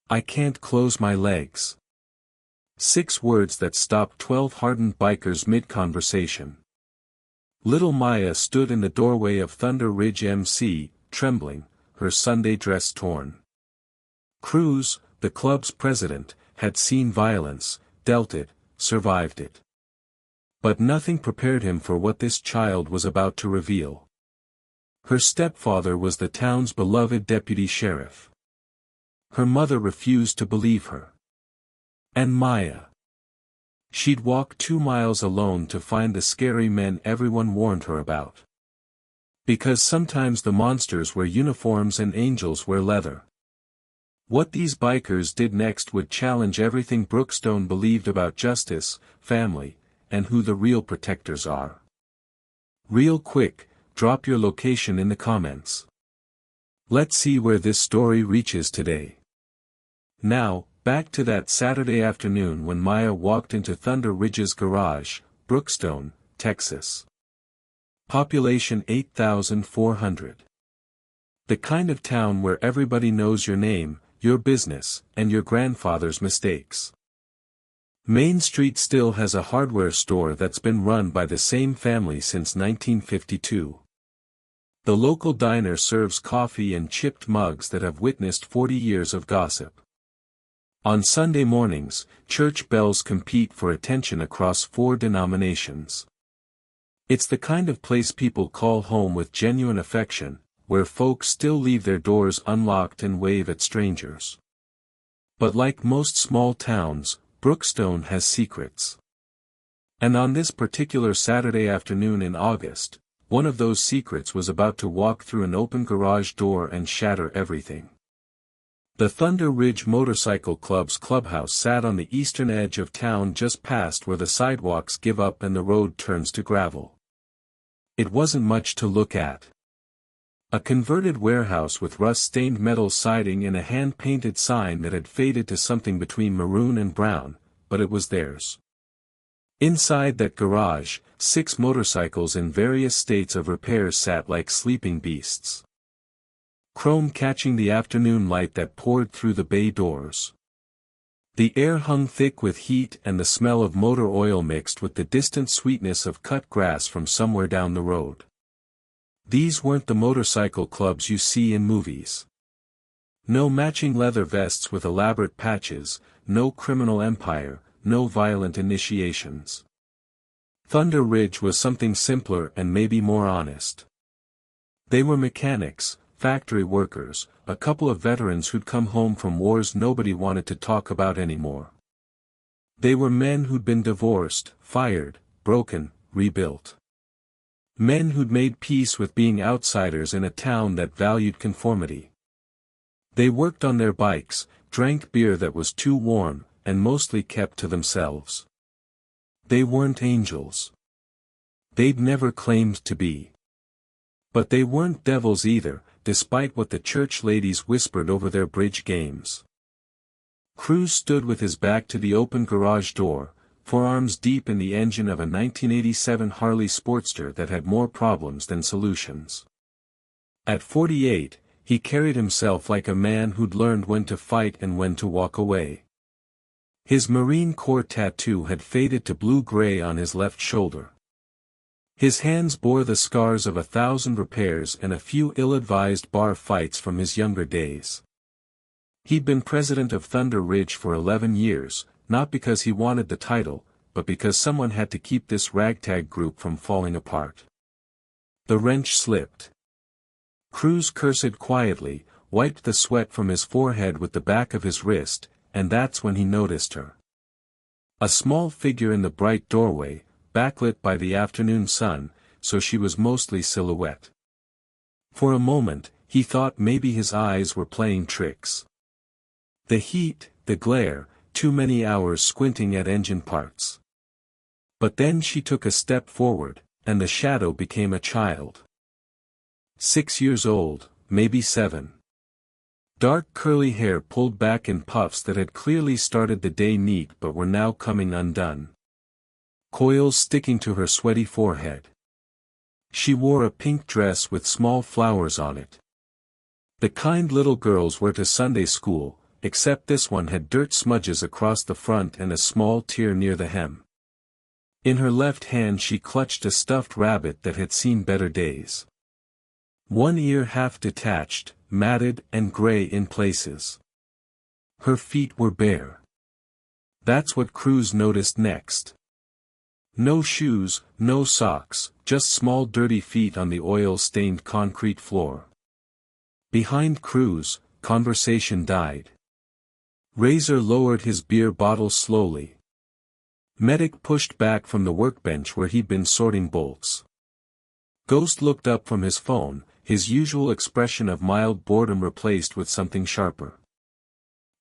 I can't close my legs. 6 words that stopped 12 hardened bikers mid-conversation. Little Maya stood in the doorway of Thunder Ridge MC, trembling, her Sunday dress torn. Cruz, the club's president, had seen violence, dealt it, survived it. But nothing prepared him for what this child was about to reveal. Her stepfather was the town's beloved deputy sheriff. Her mother refused to believe her. And Maya. She'd walk 2 miles alone to find the scary men everyone warned her about. Because sometimes the monsters wear uniforms and angels wear leather. What these bikers did next would challenge everything Brookstone believed about justice, family, and who the real protectors are. Real quick, drop your location in the comments. Let's see where this story reaches today. Now, back to that Saturday afternoon when Maya walked into Thunder Ridge's garage, Brookstone, Texas. Population 8,400. The kind of town where everybody knows your name, your business, and your grandfather's mistakes. Main Street still has a hardware store that's been run by the same family since 1952. The local diner serves coffee and chipped mugs that have witnessed 40 years of gossip. On Sunday mornings, church bells compete for attention across 4 denominations. It's the kind of place people call home with genuine affection, where folks still leave their doors unlocked and wave at strangers. But like most small towns, Brookstone has secrets. And on this particular Saturday afternoon in August, one of those secrets was about to walk through an open garage door and shatter everything. The Thunder Ridge Motorcycle Club's clubhouse sat on the eastern edge of town just past where the sidewalks give up and the road turns to gravel. It wasn't much to look at. A converted warehouse with rust-stained metal siding and a hand-painted sign that had faded to something between maroon and brown, but it was theirs. Inside that garage, 6 motorcycles in various states of repair sat like sleeping beasts. Chrome catching the afternoon light that poured through the bay doors. The air hung thick with heat and the smell of motor oil mixed with the distant sweetness of cut grass from somewhere down the road. These weren't the motorcycle clubs you see in movies. No matching leather vests with elaborate patches, no criminal empire, no violent initiations. Thunder Ridge was something simpler and maybe more honest. They were mechanics, factory workers, a couple of veterans who'd come home from wars nobody wanted to talk about anymore. They were men who'd been divorced, fired, broken, rebuilt. Men who'd made peace with being outsiders in a town that valued conformity. They worked on their bikes, drank beer that was too warm, and mostly kept to themselves. They weren't angels. They'd never claimed to be. But they weren't devils either, despite what the church ladies whispered over their bridge games. Cruz stood with his back to the open garage door, forearms deep in the engine of a 1987 Harley Sportster that had more problems than solutions. At 48, he carried himself like a man who'd learned when to fight and when to walk away. His Marine Corps tattoo had faded to blue-gray on his left shoulder. His hands bore the scars of 1,000 repairs and a few ill-advised bar fights from his younger days. He'd been president of Thunder Ridge for 11 years, not because he wanted the title, but because someone had to keep this ragtag group from falling apart. The wrench slipped. Cruz cursed quietly, wiped the sweat from his forehead with the back of his wrist, and that's when he noticed her. A small figure in the bright doorway, backlit by the afternoon sun, so she was mostly silhouette. For a moment, he thought maybe his eyes were playing tricks. The heat, the glare, too many hours squinting at engine parts. But then she took a step forward, and the shadow became a child. 6 years old, maybe 7. Dark curly hair pulled back in puffs that had clearly started the day neat but were now coming undone. Coils sticking to her sweaty forehead. She wore a pink dress with small flowers on it. The kind little girls wear to Sunday school, except this one had dirt smudges across the front and a small tear near the hem. In her left hand she clutched a stuffed rabbit that had seen better days. One ear half detached, matted and gray in places. Her feet were bare. That's what Cruz noticed next. No shoes, no socks, just small dirty feet on the oil-stained concrete floor. Behind Cruz, conversation died. Razor lowered his beer bottle slowly. Medic pushed back from the workbench where he'd been sorting bolts. Ghost looked up from his phone, his usual expression of mild boredom replaced with something sharper.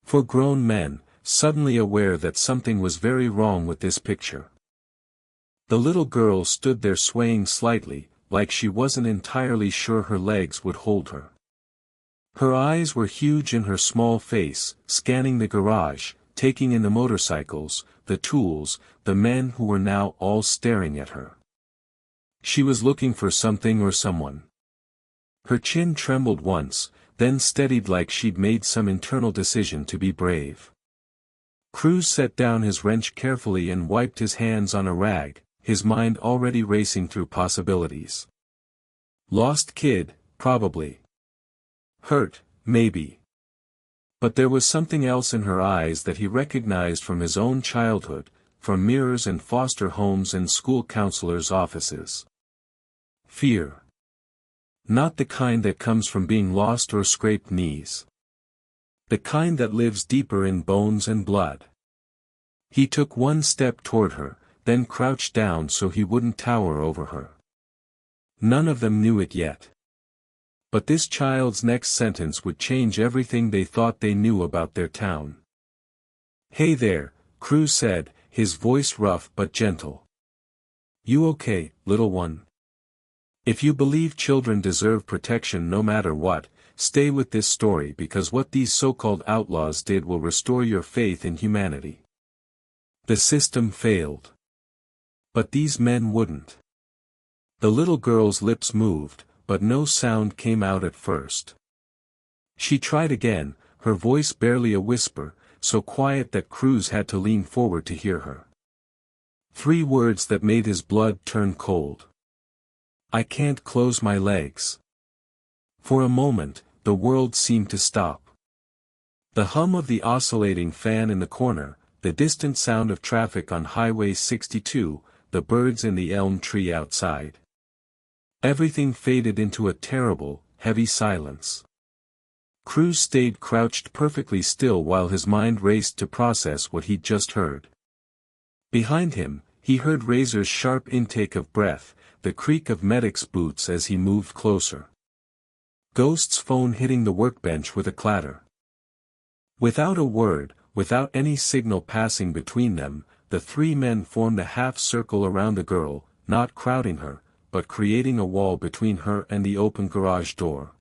For grown men, suddenly aware that something was very wrong with this picture. The little girl stood there swaying slightly, like she wasn't entirely sure her legs would hold her. Her eyes were huge in her small face, scanning the garage, taking in the motorcycles, the tools, the men who were now all staring at her. She was looking for something or someone. Her chin trembled once, then steadied like she'd made some internal decision to be brave. Cruz set down his wrench carefully and wiped his hands on a rag, his mind already racing through possibilities. Lost kid, probably. Hurt, maybe. But there was something else in her eyes that he recognized from his own childhood, from mirrors and foster homes and school counselors' offices. Fear. Not the kind that comes from being lost or scraped knees. The kind that lives deeper in bones and blood. He took one step toward her, then crouched down so he wouldn't tower over her. None of them knew it yet. But this child's next sentence would change everything they thought they knew about their town. "Hey there," Cruz said, his voice rough but gentle. "You okay, little one? If you believe children deserve protection no matter what, stay with this story because what these so-called outlaws did will restore your faith in humanity. The system failed. But these men wouldn't." The little girl's lips moved, but no sound came out at first. She tried again, her voice barely a whisper, so quiet that Cruz had to lean forward to hear her. 3 words that made his blood turn cold. "I can't close my legs." For a moment, the world seemed to stop. The hum of the oscillating fan in the corner, the distant sound of traffic on Highway 62, the birds in the elm tree outside. Everything faded into a terrible, heavy silence. Cruz stayed crouched perfectly still while his mind raced to process what he'd just heard. Behind him, he heard Razor's sharp intake of breath, the creak of Medic's boots as he moved closer. Ghost's phone hitting the workbench with a clatter. Without a word, without any signal passing between them, the 3 men formed a half-circle around the girl, not crowding her, but creating a wall between her and the open garage door.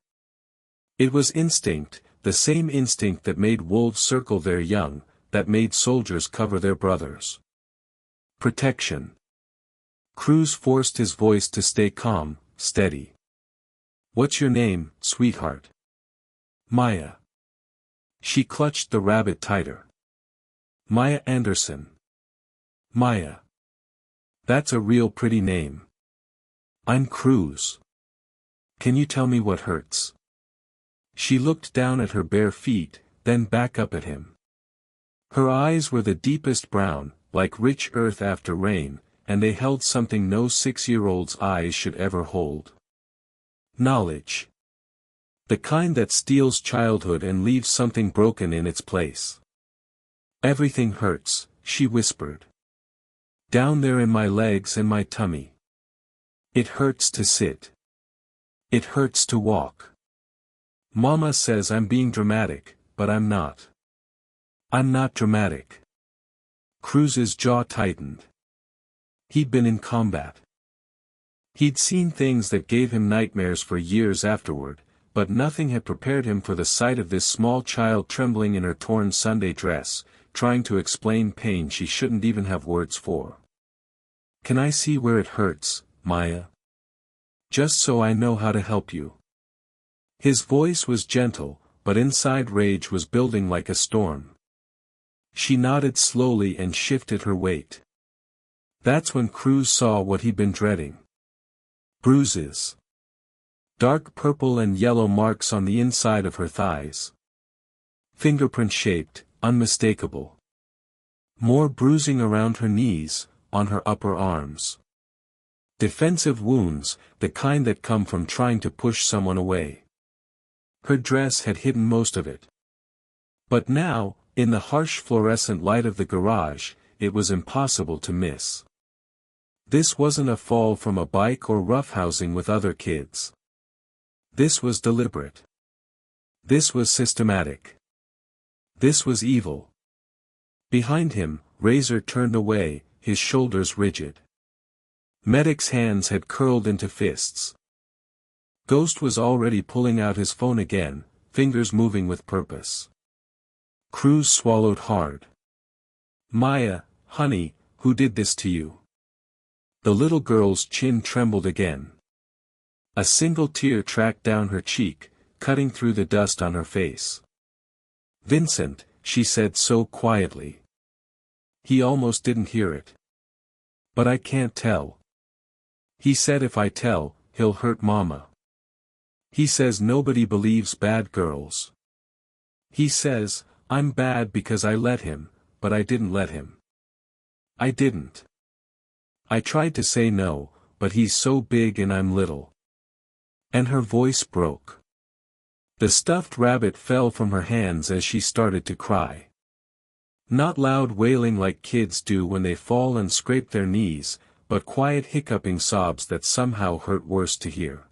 It was instinct, the same instinct that made wolves circle their young, that made soldiers cover their brothers. Protection. Cruz forced his voice to stay calm, steady. "What's your name, sweetheart?" "Maya." She clutched the rabbit tighter. "Maya Anderson." "Maya. That's a real pretty name." "I'm Cruz. Can you tell me what hurts?" She looked down at her bare feet, then back up at him. Her eyes were the deepest brown, like rich earth after rain, and they held something no 6-year-old's eyes should ever hold. Knowledge. The kind that steals childhood and leaves something broken in its place. "Everything hurts," she whispered. "Down there in my legs and my tummy. It hurts to sit. It hurts to walk. Mama says I'm being dramatic, but I'm not. I'm not dramatic." Cruz's jaw tightened. He'd been in combat. He'd seen things that gave him nightmares for years afterward, but nothing had prepared him for the sight of this small child trembling in her torn Sunday dress, trying to explain pain she shouldn't even have words for. "Can I see where it hurts, Maya? Just so I know how to help you." His voice was gentle, but inside rage was building like a storm. She nodded slowly and shifted her weight. That's when Cruz saw what he'd been dreading. Bruises. Dark purple and yellow marks on the inside of her thighs. Fingerprint-shaped, unmistakable. More bruising around her knees, on her upper arms. Defensive wounds, the kind that come from trying to push someone away. Her dress had hidden most of it. But now, in the harsh fluorescent light of the garage, it was impossible to miss. This wasn't a fall from a bike or roughhousing with other kids. This was deliberate. This was systematic. This was evil. Behind him, Razor turned away, his shoulders rigid. Medic's hands had curled into fists. Ghost was already pulling out his phone again, fingers moving with purpose. Cruz swallowed hard. Maya, honey, who did this to you? The little girl's chin trembled again. A single tear tracked down her cheek, cutting through the dust on her face. Vincent, she said so quietly. He almost didn't hear it. But I can't tell. He said if I tell, he'll hurt Mama. He says nobody believes bad girls. He says, I'm bad because I let him, but I didn't let him. I didn't. I tried to say no, but he's so big and I'm little. And her voice broke. The stuffed rabbit fell from her hands as she started to cry. Not loud wailing like kids do when they fall and scrape their knees, but quiet hiccuping sobs that somehow hurt worse to hear.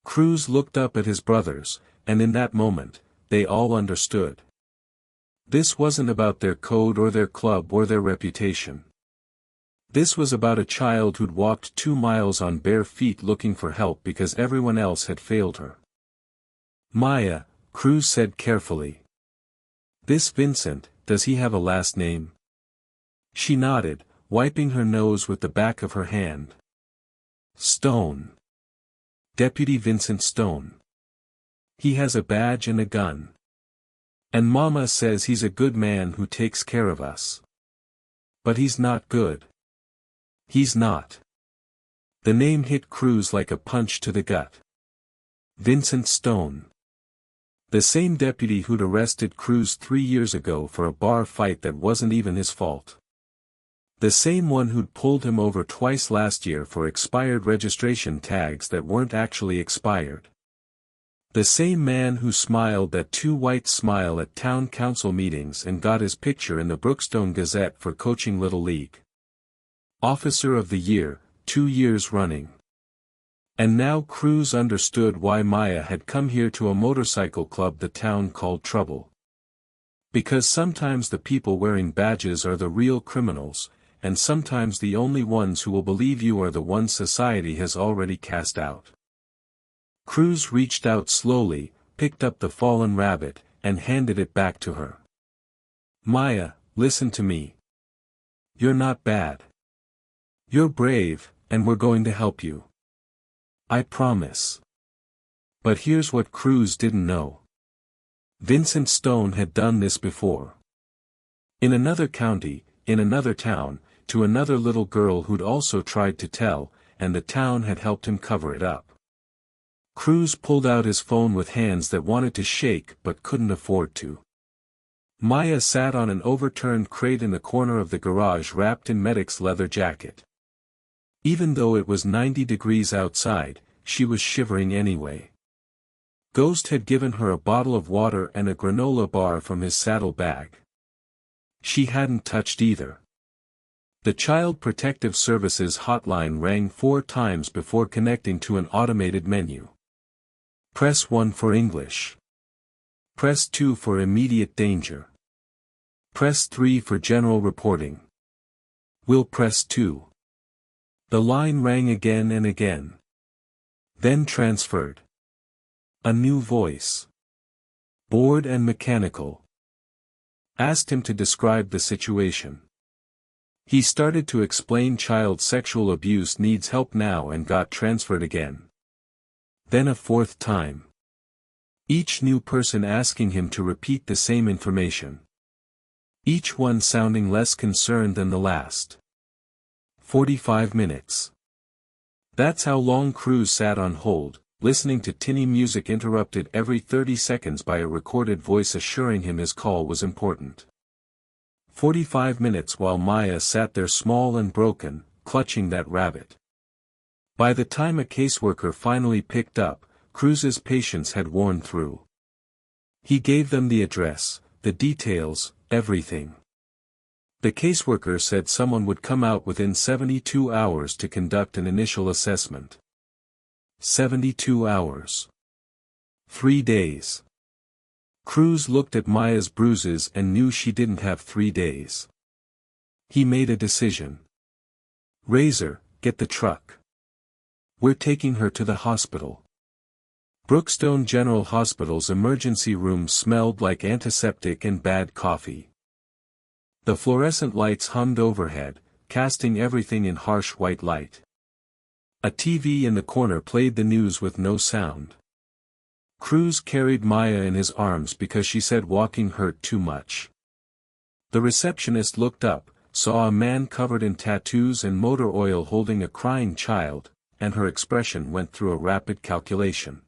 Cruz looked up at his brothers, and in that moment, they all understood. This wasn't about their code or their club or their reputation. This was about a child who'd walked 2 miles on bare feet looking for help because everyone else had failed her. Maya, Cruz said carefully. This Vincent, does he have a last name? She nodded, wiping her nose with the back of her hand. Stone. Deputy Vincent Stone. He has a badge and a gun. And Mama says he's a good man who takes care of us. But he's not good. He's not. The name hit Cruz like a punch to the gut. Vincent Stone. The same deputy who'd arrested Cruz 3 years ago for a bar fight that wasn't even his fault. The same one who'd pulled him over twice last year for expired registration tags that weren't actually expired. The same man who smiled that too white smile at town council meetings and got his picture in the Brookstone Gazette for coaching Little League. Officer of the Year, 2 years running. And now Cruz understood why Maya had come here to a motorcycle club the town called Trouble. Because sometimes the people wearing badges are the real criminals, and sometimes the only ones who will believe you are the ones society has already cast out. Cruz reached out slowly, picked up the fallen rabbit, and handed it back to her. Maya, listen to me. You're not bad. You're brave, and we're going to help you. I promise. But here's what Cruz didn't know. Vincent Stone had done this before. In another county, in another town, to another little girl who'd also tried to tell, and the town had helped him cover it up. Cruz pulled out his phone with hands that wanted to shake but couldn't afford to. Maya sat on an overturned crate in the corner of the garage wrapped in Medic's leather jacket. Even though it was 90 degrees outside, she was shivering anyway. Ghost had given her a bottle of water and a granola bar from his saddle bag. She hadn't touched either. The Child Protective Services hotline rang 4 times before connecting to an automated menu. Press 1 for English. Press 2 for immediate danger. Press 3 for general reporting. We'll press 2. The line rang again and again. Then transferred. A new voice. Bored and mechanical. Asked him to describe the situation. He started to explain child sexual abuse needs help now and got transferred again. Then a 4th time. Each new person asking him to repeat the same information. Each one sounding less concerned than the last. 45 minutes. That's how long Cruz sat on hold, listening to tinny music interrupted every 30 seconds by a recorded voice assuring him his call was important. 45 minutes while Maya sat there small and broken, clutching that rabbit. By the time a caseworker finally picked up, Cruz's patience had worn through. He gave them the address, the details, everything. The caseworker said someone would come out within 72 hours to conduct an initial assessment. 72 hours. 3 days. Cruz looked at Maya's bruises and knew she didn't have 3 days. He made a decision. Razor, get the truck. We're taking her to the hospital. Brookstone General Hospital's emergency room smelled like antiseptic and bad coffee. The fluorescent lights hummed overhead, casting everything in harsh white light. A TV in the corner played the news with no sound. Cruz carried Maya in his arms because she said walking hurt too much. The receptionist looked up, saw a man covered in tattoos and motor oil holding a crying child, and her expression went through a rapid calculation.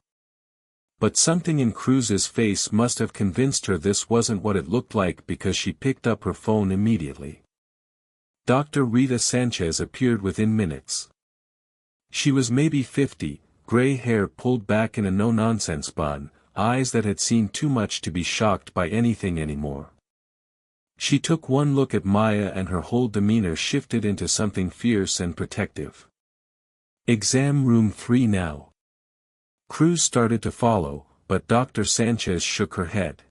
But something in Cruz's face must have convinced her this wasn't what it looked like because she picked up her phone immediately. Dr. Rita Sanchez appeared within minutes. She was maybe 50, gray hair pulled back in a no-nonsense bun, eyes that had seen too much to be shocked by anything anymore. She took one look at Maya and her whole demeanor shifted into something fierce and protective. Exam room 3 now. Cruz started to follow, but Dr. Sanchez shook her head.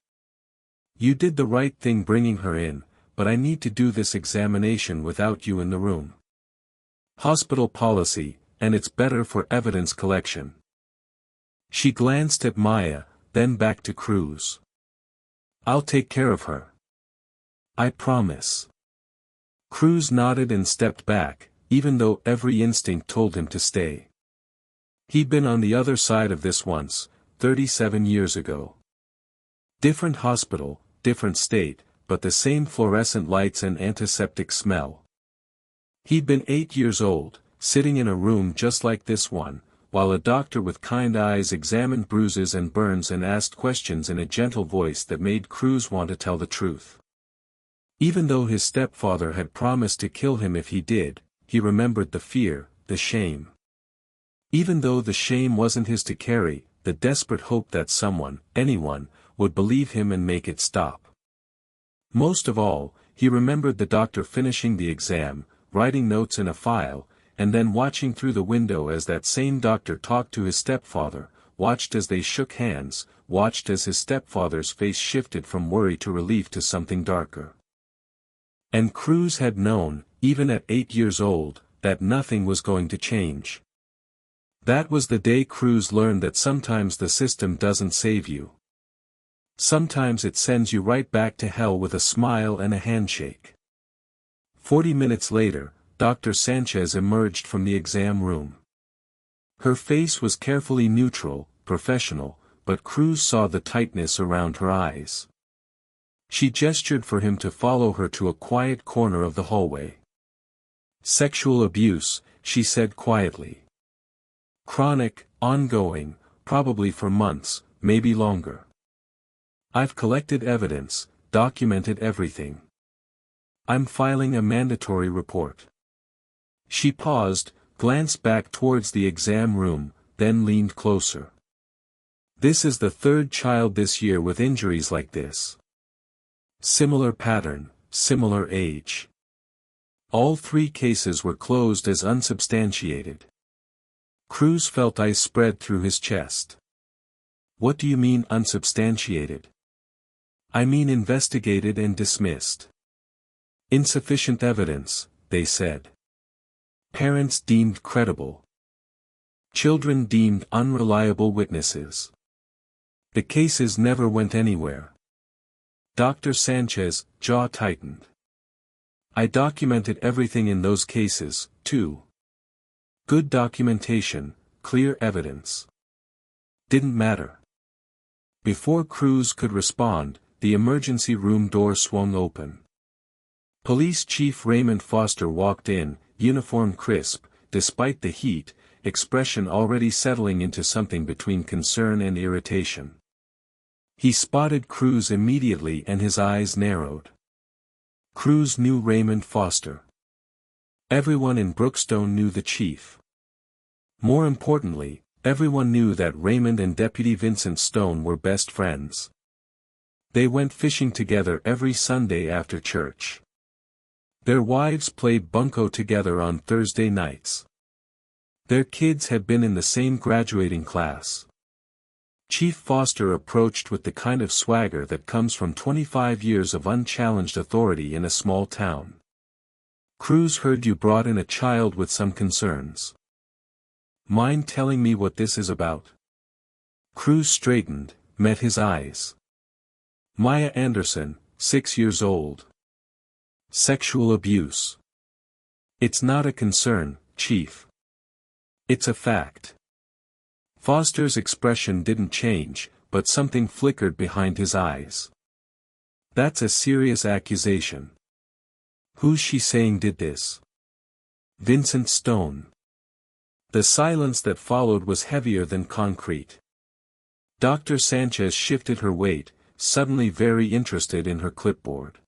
You did the right thing bringing her in, but I need to do this examination without you in the room. Hospital policy, and it's better for evidence collection. She glanced at Maya, then back to Cruz. I'll take care of her. I promise. Cruz nodded and stepped back, even though every instinct told him to stay. He'd been on the other side of this once, 37 years ago. Different hospital, different state, but the same fluorescent lights and antiseptic smell. He'd been 8 years old, sitting in a room just like this one, while a doctor with kind eyes examined bruises and burns and asked questions in a gentle voice that made Cruz want to tell the truth. Even though his stepfather had promised to kill him if he did, he remembered the fear, the shame. Even though the shame wasn't his to carry, the desperate hope that someone, anyone, would believe him and make it stop. Most of all, he remembered the doctor finishing the exam, writing notes in a file, and then watching through the window as that same doctor talked to his stepfather, watched as they shook hands, watched as his stepfather's face shifted from worry to relief to something darker. And Cruz had known, even at 8 years old, that nothing was going to change. That was the day Cruz learned that sometimes the system doesn't save you. Sometimes it sends you right back to hell with a smile and a handshake. 40 minutes later, Dr. Sanchez emerged from the exam room. Her face was carefully neutral, professional, but Cruz saw the tightness around her eyes. She gestured for him to follow her to a quiet corner of the hallway. Sexual abuse, she said quietly. Chronic, ongoing, probably for months, maybe longer. I've collected evidence, documented everything. I'm filing a mandatory report. She paused, glanced back towards the exam room, then leaned closer. This is the 3rd child this year with injuries like this. Similar pattern, similar age. All 3 cases were closed as unsubstantiated. Cruz felt ice spread through his chest. What do you mean unsubstantiated? I mean investigated and dismissed. Insufficient evidence, they said. Parents deemed credible. Children deemed unreliable witnesses. The cases never went anywhere. Dr. Sanchez, jaw tightened. I documented everything in those cases, too. Good documentation, clear evidence. Didn't matter. Before Cruz could respond, the emergency room door swung open. Police Chief Raymond Foster walked in, uniform crisp, despite the heat, expression already settling into something between concern and irritation. He spotted Cruz immediately and his eyes narrowed. Cruz knew Raymond Foster. Everyone in Brookstone knew the chief. More importantly, everyone knew that Raymond and Deputy Vincent Stone were best friends. They went fishing together every Sunday after church. Their wives played bunco together on Thursday nights. Their kids had been in the same graduating class. Chief Foster approached with the kind of swagger that comes from 25 years of unchallenged authority in a small town. Cruz heard you brought in a child with some concerns. Mind telling me what this is about? Cruz straightened, met his eyes. Maya Anderson, 6 years old. Sexual abuse. It's not a concern, Chief. It's a fact. Foster's expression didn't change, but something flickered behind his eyes. That's a serious accusation. Who's she saying did this? Vincent Stone. The silence that followed was heavier than concrete. Dr. Sanchez shifted her weight, suddenly very interested in her clipboard.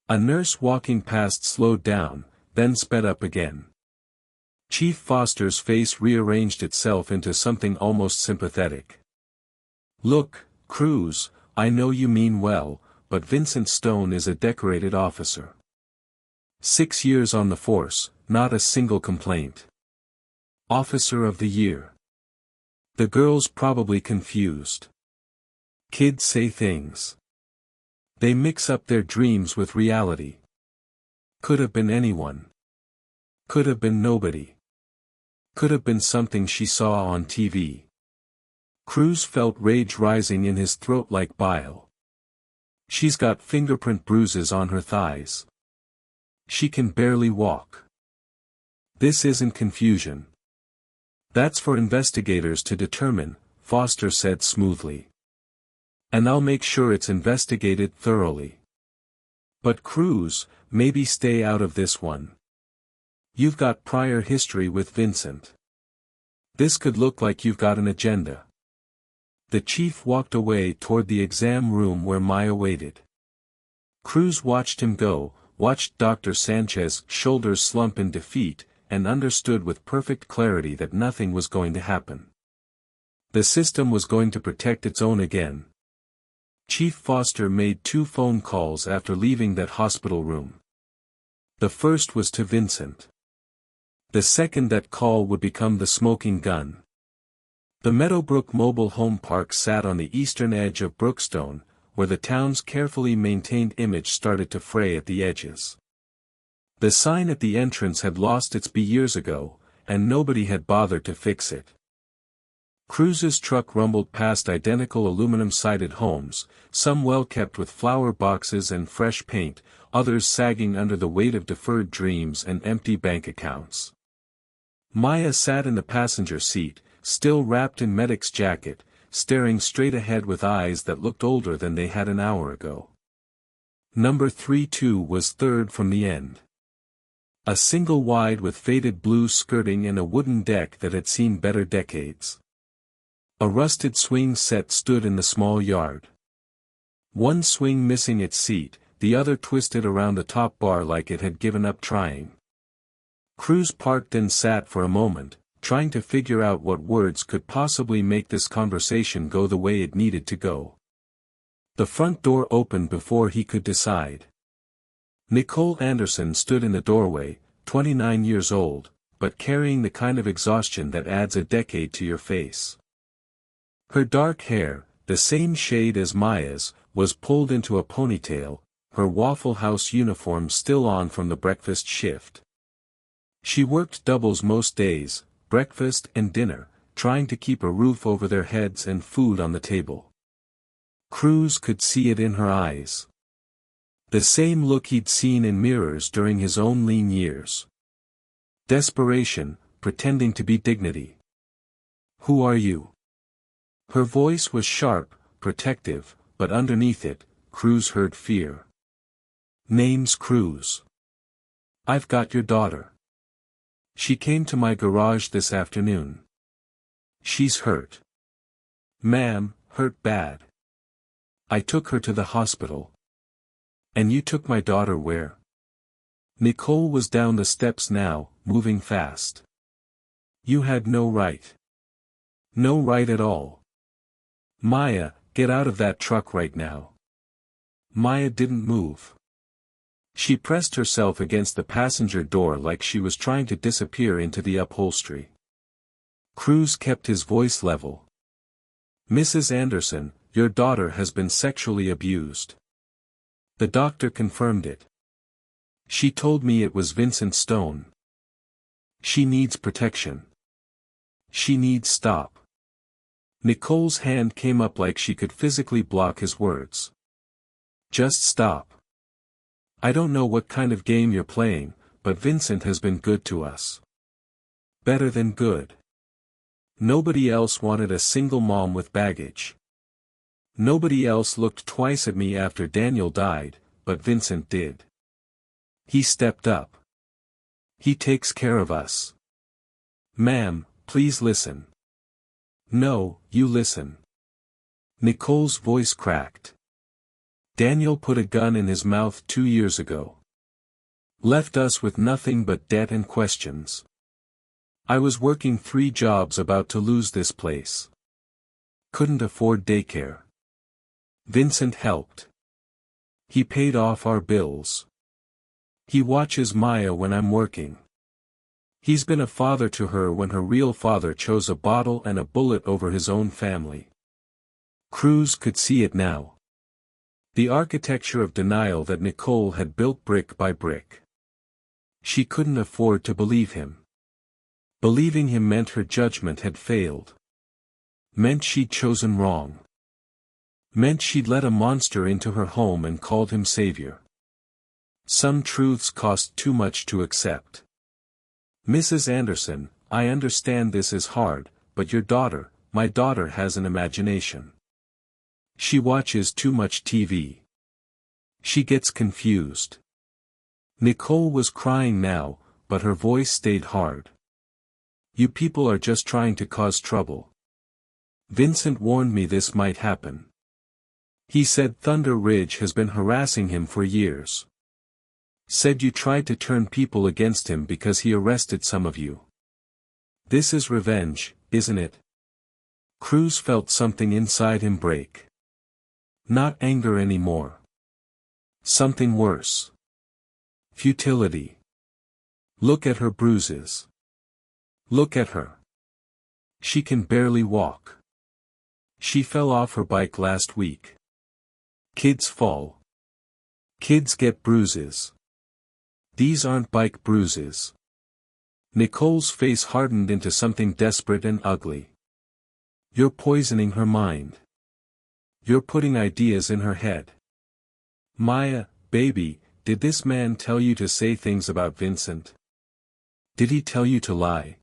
A nurse walking past slowed down, then sped up again. Chief Foster's face rearranged itself into something almost sympathetic. Look, Cruz, I know you mean well, but Vincent Stone is a decorated officer. 6 years on the force, not a single complaint. Officer of the Year. The girl's probably confused. Kids say things. They mix up their dreams with reality. Could have been anyone. Could have been nobody. Could have been something she saw on TV. Cruz felt rage rising in his throat like bile. She's got fingerprint bruises on her thighs. She can barely walk. This isn't confusion. That's for investigators to determine, Foster said smoothly. And I'll make sure it's investigated thoroughly. But Cruz, maybe stay out of this one. You've got prior history with Vincent. This could look like you've got an agenda. The chief walked away toward the exam room where Maya waited. Cruz watched him go, watched Dr. Sanchez's shoulders slump in defeat, and understood with perfect clarity that nothing was going to happen. The system was going to protect its own again. Chief Foster made 2 phone calls after leaving that hospital room. The first was to Vincent. The second that call would become the smoking gun. The Meadowbrook Mobile Home Park sat on the eastern edge of Brookstone, where the town's carefully maintained image started to fray at the edges. The sign at the entrance had lost its B years ago, and nobody had bothered to fix it. Cruz's truck rumbled past identical aluminum-sided homes, some well-kept with flower boxes and fresh paint, others sagging under the weight of deferred dreams and empty bank accounts. Maya sat in the passenger seat, still wrapped in medic's jacket, staring straight ahead with eyes that looked older than they had an hour ago. Number 32 was third from the end. A single wide with faded blue skirting and a wooden deck that had seen better decades. A rusted swing set stood in the small yard. One swing missing its seat, the other twisted around the top bar like it had given up trying. Cruz parked and sat for a moment, trying to figure out what words could possibly make this conversation go the way it needed to go. The front door opened before he could decide. Nicole Anderson stood in the doorway, 29 years old, but carrying the kind of exhaustion that adds a decade to your face. Her dark hair, the same shade as Maya's, was pulled into a ponytail, her Waffle House uniform still on from the breakfast shift. She worked doubles most days, breakfast and dinner, trying to keep a roof over their heads and food on the table. Cruz could see it in her eyes. The same look he'd seen in mirrors during his own lean years. Desperation, pretending to be dignity. Who are you? Her voice was sharp, protective, but underneath it, Cruz heard fear. Name's Cruz. I've got your daughter. She came to my garage this afternoon. She's hurt. Ma'am, hurt bad. I took her to the hospital. And you took my daughter where? Nicole was down the steps now, moving fast. You had no right. No right at all. Maya, get out of that truck right now. Maya didn't move. She pressed herself against the passenger door like she was trying to disappear into the upholstery. Cruz kept his voice level. Mrs. Anderson, your daughter has been sexually abused. The doctor confirmed it. She told me it was Vincent Stone. She needs protection. She needs stop. Nicole's hand came up like she could physically block his words. Just stop. I don't know what kind of game you're playing, but Vincent has been good to us. Better than good. Nobody else wanted a single mom with baggage. Nobody else looked twice at me after Daniel died, but Vincent did. He stepped up. He takes care of us. Ma'am, please listen. No, you listen. Nicole's voice cracked. Daniel put a gun in his mouth 2 years ago. Left us with nothing but debt and questions. I was working 3 jobs about to lose this place. Couldn't afford daycare. Vincent helped. He paid off our bills. He watches Maya when I'm working. He's been a father to her when her real father chose a bottle and a bullet over his own family. Cruz could see it now. The architecture of denial that Nicole had built brick by brick. She couldn't afford to believe him. Believing him meant her judgment had failed. Meant she'd chosen wrong. Meant she'd let a monster into her home and called him savior. Some truths cost too much to accept. Mrs. Anderson, I understand this is hard, but your daughter, my daughter has an imagination. She watches too much TV. She gets confused. Nicole was crying now, but her voice stayed hard. You people are just trying to cause trouble. Vincent warned me this might happen. He said Thunder Ridge has been harassing him for years. Said you tried to turn people against him because he arrested some of you. This is revenge, isn't it? Cruz felt something inside him break. Not anger anymore. Something worse. Futility. Look at her bruises. Look at her. She can barely walk. She fell off her bike last week. Kids fall. Kids get bruises. These aren't bike bruises. Nicole's face hardened into something desperate and ugly. You're poisoning her mind. You're putting ideas in her head. Maya, baby, did this man tell you to say things about Vincent? Did he tell you to lie?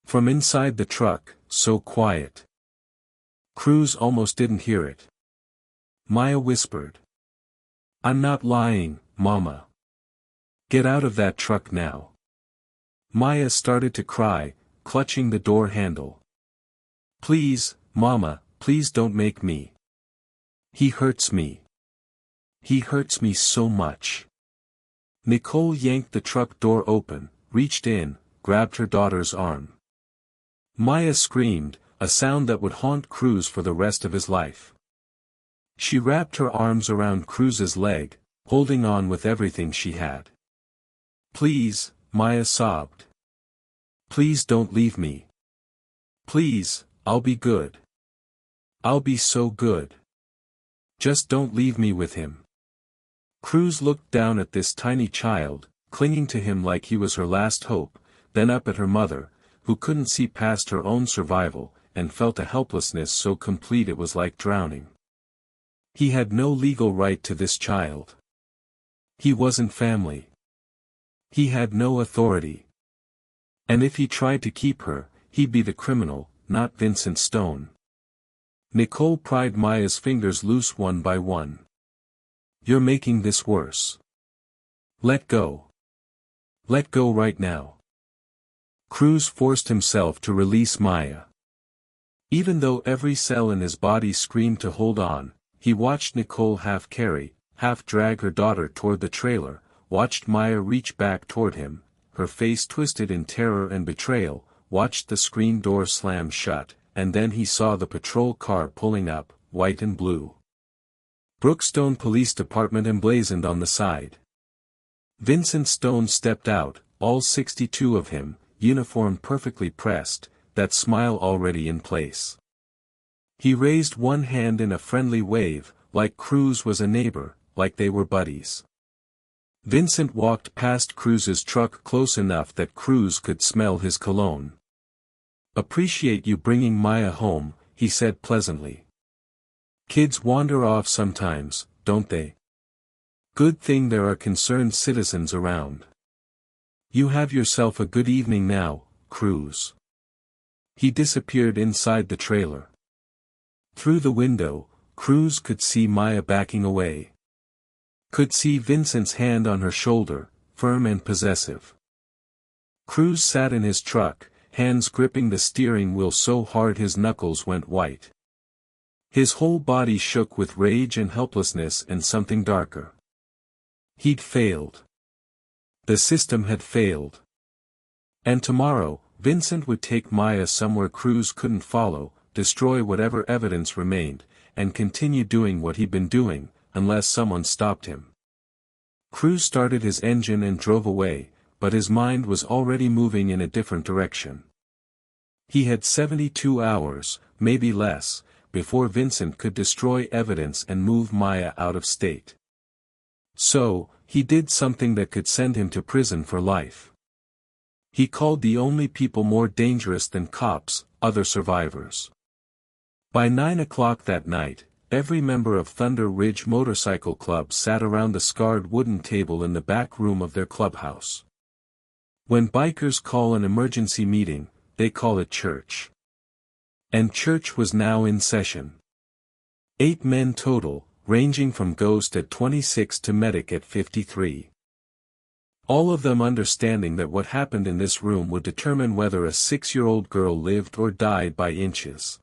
From inside the truck, so quiet. Cruz almost didn't hear it. Maya whispered. I'm not lying, Mama. Get out of that truck now. Maya started to cry, clutching the door handle. Please, Mama, please don't make me. He hurts me. He hurts me so much. Nicole yanked the truck door open, reached in, grabbed her daughter's arm. Maya screamed, a sound that would haunt Cruz for the rest of his life. She wrapped her arms around Cruz's leg, holding on with everything she had. Please, Maya sobbed. Please don't leave me. Please, I'll be good. I'll be so good. Just don't leave me with him. Cruz looked down at this tiny child, clinging to him like he was her last hope, then up at her mother, who couldn't see past her own survival, and felt a helplessness so complete it was like drowning. He had no legal right to this child. He wasn't family. He had no authority. And if he tried to keep her, he'd be the criminal, not Vincent Stone. Nicole pried Maya's fingers loose one by one. You're making this worse. Let go. Let go right now. Cruz forced himself to release Maya. Even though every cell in his body screamed to hold on, he watched Nicole half carry, half drag her daughter toward the trailer, watched Maya reach back toward him, her face twisted in terror and betrayal, watched the screen door slam shut, and then he saw the patrol car pulling up, white and blue. Brookstone Police Department emblazoned on the side. Vincent Stone stepped out, all 62 of him, uniform perfectly pressed, that smile already in place. He raised one hand in a friendly wave, like Cruz was a neighbor, like they were buddies. Vincent walked past Cruz's truck close enough that Cruz could smell his cologne. Appreciate you bringing Maya home, he said pleasantly. Kids wander off sometimes, don't they? Good thing there are concerned citizens around. You have yourself a good evening now, Cruz. He disappeared inside the trailer. Through the window, Cruz could see Maya backing away. Could see Vincent's hand on her shoulder, firm and possessive. Cruz sat in his truck, hands gripping the steering wheel so hard his knuckles went white. His whole body shook with rage and helplessness and something darker. He'd failed. The system had failed. And tomorrow, Vincent would take Maya somewhere Cruz couldn't follow, destroy whatever evidence remained, and continue doing what he'd been doing, unless someone stopped him. Cruz started his engine and drove away, but his mind was already moving in a different direction. He had 72 hours, maybe less, before Vincent could destroy evidence and move Maya out of state. So, he did something that could send him to prison for life. He called the only people more dangerous than cops, other survivors. By 9 o'clock that night, every member of Thunder Ridge Motorcycle Club sat around the scarred wooden table in the back room of their clubhouse. When bikers call an emergency meeting, they call it church. And church was now in session. 8 men total, ranging from Ghost at 26 to Medic at 53. All of them understanding that what happened in this room would determine whether a 6-year-old girl lived or died by inches.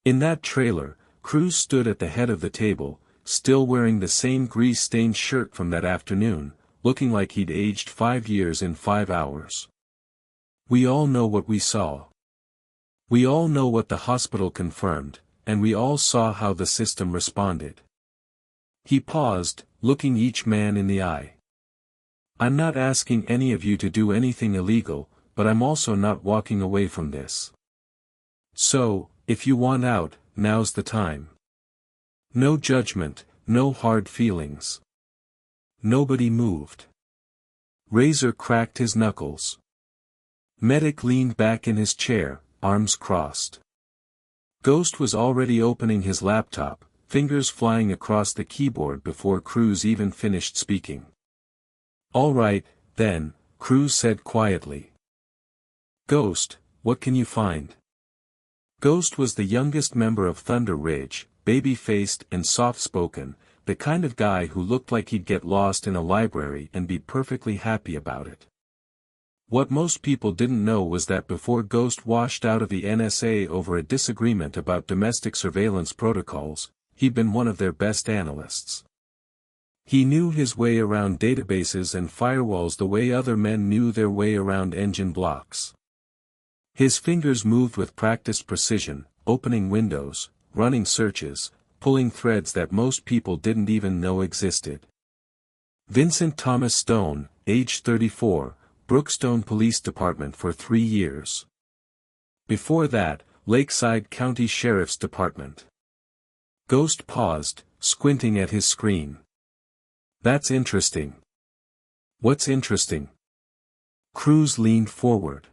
In that trailer, Cruz stood at the head of the table, still wearing the same grease-stained shirt from that afternoon, looking like he'd aged 5 years in 5 hours. We all know what we saw. We all know what the hospital confirmed, and we all saw how the system responded. He paused, looking each man in the eye. I'm not asking any of you to do anything illegal, but I'm also not walking away from this. So, if you want out, now's the time. No judgment, no hard feelings. Nobody moved. Razor cracked his knuckles. Medic leaned back in his chair, arms crossed. Ghost was already opening his laptop, fingers flying across the keyboard before Cruz even finished speaking. All right, then, Cruz said quietly. Ghost, what can you find? Ghost was the youngest member of Thunder Ridge, baby-faced and soft-spoken, the kind of guy who looked like he'd get lost in a library and be perfectly happy about it. What most people didn't know was that before Ghost washed out of the NSA over a disagreement about domestic surveillance protocols, he'd been one of their best analysts. He knew his way around databases and firewalls the way other men knew their way around engine blocks. His fingers moved with practiced precision, opening windows, running searches, pulling threads that most people didn't even know existed. Vincent Thomas Stone, age 34, Brookstone Police Department for 3 years. Before that, Lakeside County Sheriff's Department. Ghost paused, squinting at his screen. That's interesting. What's interesting? Cruz leaned forward.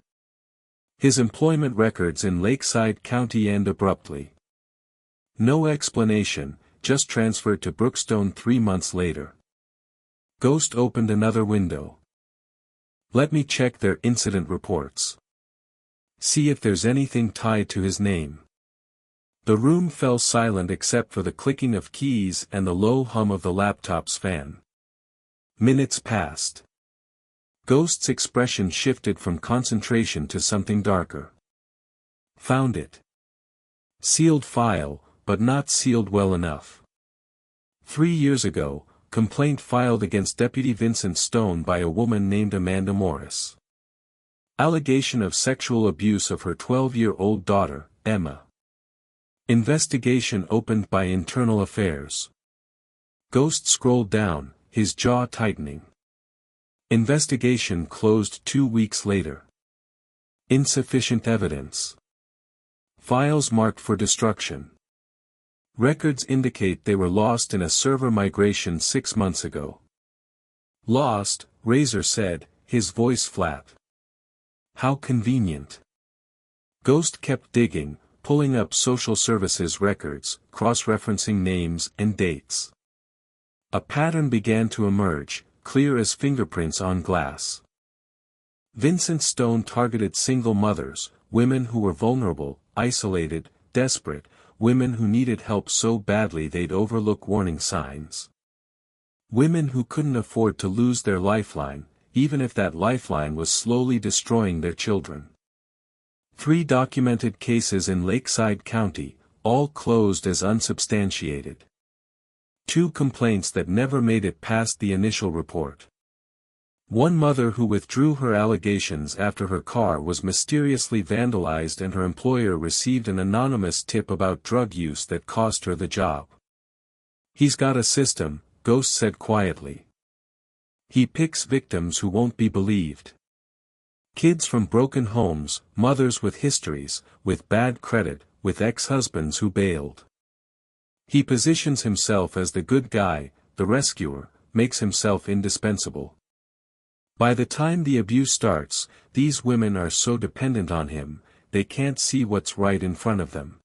His employment records in Lakeside County end abruptly. No explanation, just transferred to Brookstone 3 months later. Ghost opened another window. Let me check their incident reports. See if there's anything tied to his name. The room fell silent except for the clicking of keys and the low hum of the laptop's fan. Minutes passed. Ghost's expression shifted from concentration to something darker. Found it. Sealed file, but not sealed well enough. 3 years ago, complaint filed against Deputy Vincent Stone by a woman named Amanda Morris. Allegation of sexual abuse of her 12-year-old daughter, Emma. Investigation opened by Internal Affairs. Ghost scrolled down, his jaw tightening. Investigation closed 2 weeks later. Insufficient evidence. Files marked for destruction. Records indicate they were lost in a server migration 6 months ago. Lost, Razor said, his voice flat. How convenient. Ghost kept digging, pulling up social services records, cross-referencing names and dates. A pattern began to emerge, clear as fingerprints on glass. Vincent Stone targeted single mothers, women who were vulnerable, isolated, desperate, women who needed help so badly they'd overlook warning signs. Women who couldn't afford to lose their lifeline, even if that lifeline was slowly destroying their children. 3 documented cases in Lakeside County, all closed as unsubstantiated. 2 complaints that never made it past the initial report. One mother who withdrew her allegations after her car was mysteriously vandalized and her employer received an anonymous tip about drug use that cost her the job. He's got a system, Ghost said quietly. He picks victims who won't be believed. Kids from broken homes, mothers with histories, with bad credit, with ex-husbands who bailed. He positions himself as the good guy, the rescuer, makes himself indispensable. By the time the abuse starts, these women are so dependent on him, they can't see what's right in front of them.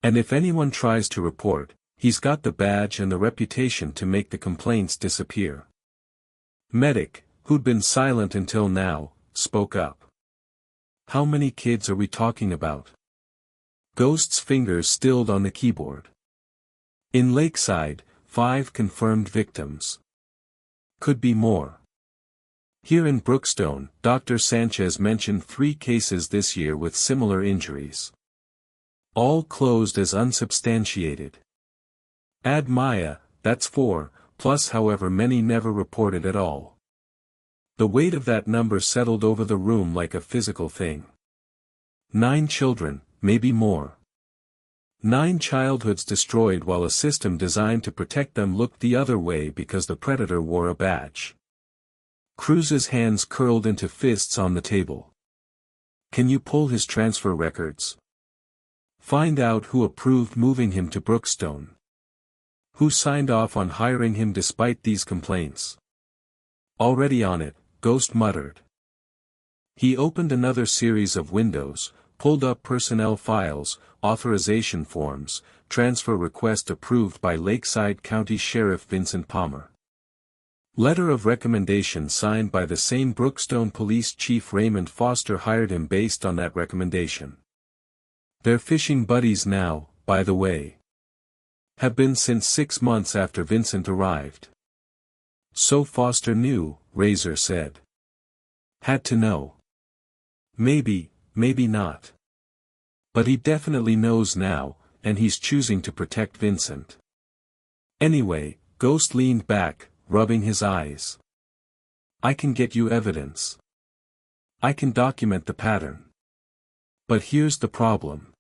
And if anyone tries to report, he's got the badge and the reputation to make the complaints disappear. Medic, who'd been silent until now, spoke up. How many kids are we talking about? Ghost's fingers stilled on the keyboard. In Lakeside, 5 confirmed victims. Could be more. Here in Brookstone, Dr. Sanchez mentioned 3 cases this year with similar injuries. All closed as unsubstantiated. Add Maya, that's 4, plus however many never reported at all. The weight of that number settled over the room like a physical thing. 9 children, maybe more. 9 childhoods destroyed while a system designed to protect them looked the other way because the predator wore a badge. Cruz's hands curled into fists on the table. Can you pull his transfer records? Find out who approved moving him to Brookstone. Who signed off on hiring him despite these complaints? Already on it, Ghost muttered. He opened another series of windows, pulled up personnel files, authorization forms, transfer request approved by Lakeside County Sheriff Vincent Palmer. Letter of recommendation signed by the same Brookstone Police Chief Raymond Foster hired him based on that recommendation. They're fishing buddies now, by the way. Have been since 6 months after Vincent arrived. So Foster knew, Razor said. Had to know. Maybe, maybe not. But he definitely knows now, and he's choosing to protect Vincent. Anyway, Ghost leaned back, rubbing his eyes. I can get you evidence. I can document the pattern. But here's the problem.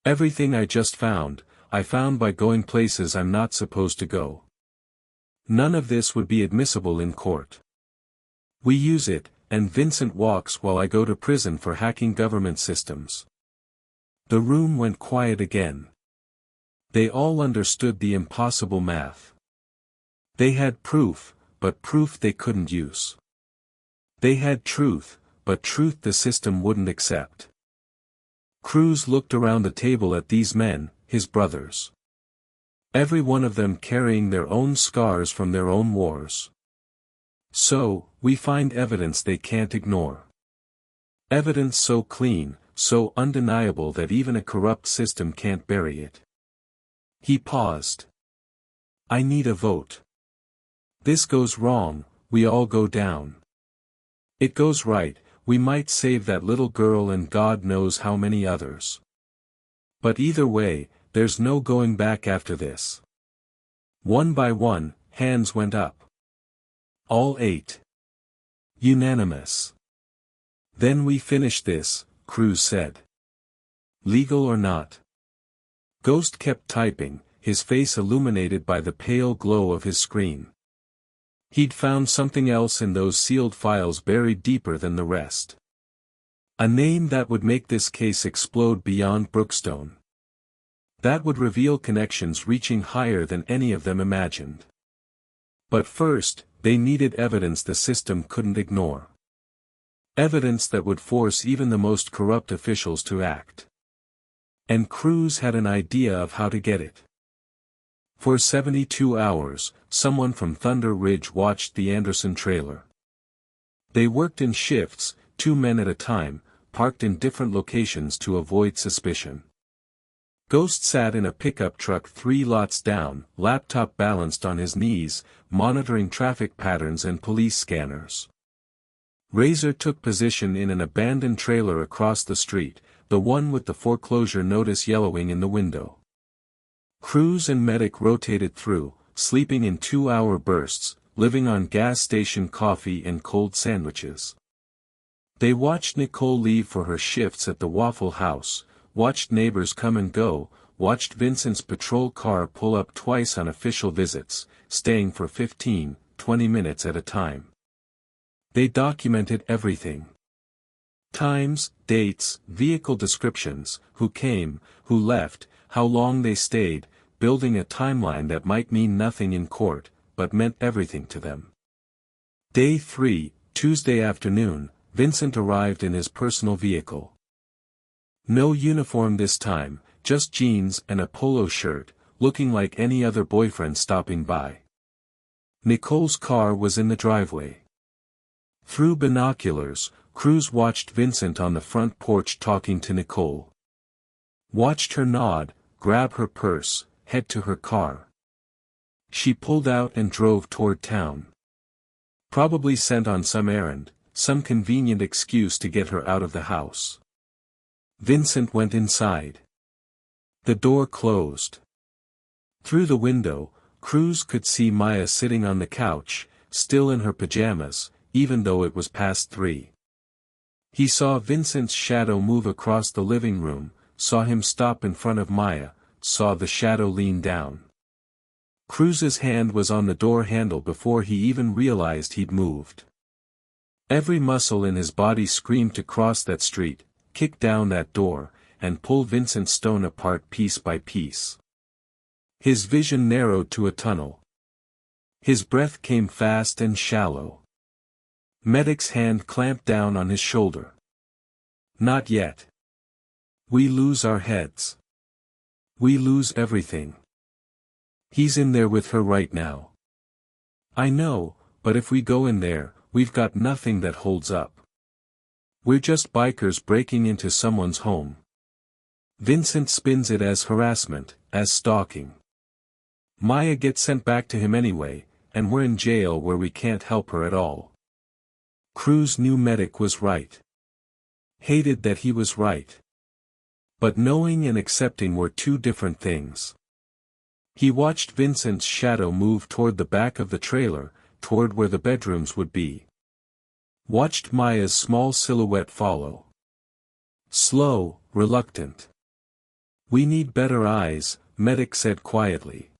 Everything I just found, I found by going places I'm not supposed to go. None of this would be admissible in court. We use it, and Vincent walks while I go to prison for hacking government systems. The room went quiet again. They all understood the impossible math. They had proof, but proof they couldn't use. They had truth, but truth the system wouldn't accept. Cruz looked around the table at these men, his brothers. Every one of them carrying their own scars from their own wars. So, we find evidence they can't ignore. Evidence so clean, so undeniable that even a corrupt system can't bury it. He paused. I need a vote. This goes wrong, we all go down. It goes right, we might save that little girl and God knows how many others. But either way, there's no going back after this. One by one, hands went up. All 8. Unanimous. Then we finish this, Cruz said. Legal or not? Ghost kept typing, his face illuminated by the pale glow of his screen. He'd found something else in those sealed files buried deeper than the rest. A name that would make this case explode beyond Brookstone. That would reveal connections reaching higher than any of them imagined. But first, they needed evidence the system couldn't ignore. Evidence that would force even the most corrupt officials to act. And Cruz had an idea of how to get it. For 72 hours, someone from Thunder Ridge watched the Anderson trailer. They worked in shifts, 2 men at a time, parked in different locations to avoid suspicion. Ghost sat in a pickup truck 3 lots down, laptop balanced on his knees, monitoring traffic patterns and police scanners. Razor took position in an abandoned trailer across the street, the one with the foreclosure notice yellowing in the window. Cruz and Medic rotated through, sleeping in 2-hour bursts, living on gas station coffee and cold sandwiches. They watched Nicole leave for her shifts at the Waffle House, watched neighbors come and go, watched Vincent's patrol car pull up twice on official visits, staying for 15, 20 minutes at a time. They documented everything. Times, dates, vehicle descriptions, who came, who left, how long they stayed, building a timeline that might mean nothing in court, but meant everything to them. Day 3, Tuesday afternoon, Vincent arrived in his personal vehicle. No uniform this time, just jeans and a polo shirt, looking like any other boyfriend stopping by. Nicole's car was in the driveway. Through binoculars, Cruz watched Vincent on the front porch talking to Nicole. Watched her nod, grab her purse, head to her car. She pulled out and drove toward town. Probably sent on some errand, some convenient excuse to get her out of the house. Vincent went inside. The door closed. Through the window, Cruz could see Maya sitting on the couch, still in her pajamas, even though it was past 3. He saw Vincent's shadow move across the living room, saw him stop in front of Maya, saw the shadow lean down. Cruz's hand was on the door handle before he even realized he'd moved. Every muscle in his body screamed to cross that street, kick down that door, and pull Vincent Stone apart piece by piece. His vision narrowed to a tunnel. His breath came fast and shallow. Medic's hand clamped down on his shoulder. Not yet. We lose our heads. We lose everything. He's in there with her right now. I know, but if we go in there, we've got nothing that holds up. We're just bikers breaking into someone's home. Vincent spins it as harassment, as stalking. Maya gets sent back to him anyway, and we're in jail where we can't help her at all. Cruz knew Medic was right. Hated that he was right. But knowing and accepting were 2 different things. He watched Vincent's shadow move toward the back of the trailer, toward where the bedrooms would be. Watched Maya's small silhouette follow. Slow, reluctant. We need better eyes, Medic said quietly.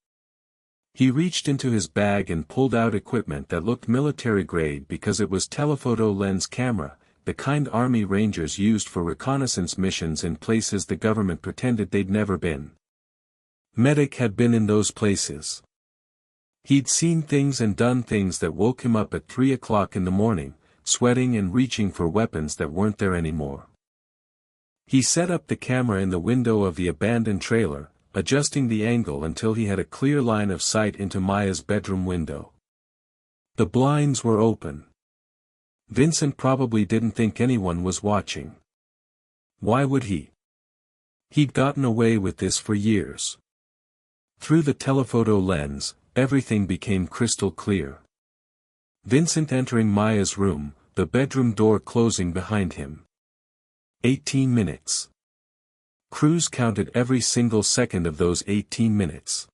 He reached into his bag and pulled out equipment that looked military-grade because it was telephoto lens camera, the kind Army Rangers used for reconnaissance missions in places the government pretended they'd never been. Medic had been in those places. He'd seen things and done things that woke him up at 3 o'clock in the morning, sweating and reaching for weapons that weren't there anymore. He set up the camera in the window of the abandoned trailer, adjusting the angle until he had a clear line of sight into Maya's bedroom window. The blinds were open. Vincent probably didn't think anyone was watching. Why would he? He'd gotten away with this for years. Through the telephoto lens, everything became crystal clear. Vincent entering Maya's room, the bedroom door closing behind him. 18 minutes. Cruz counted every single second of those 18 minutes.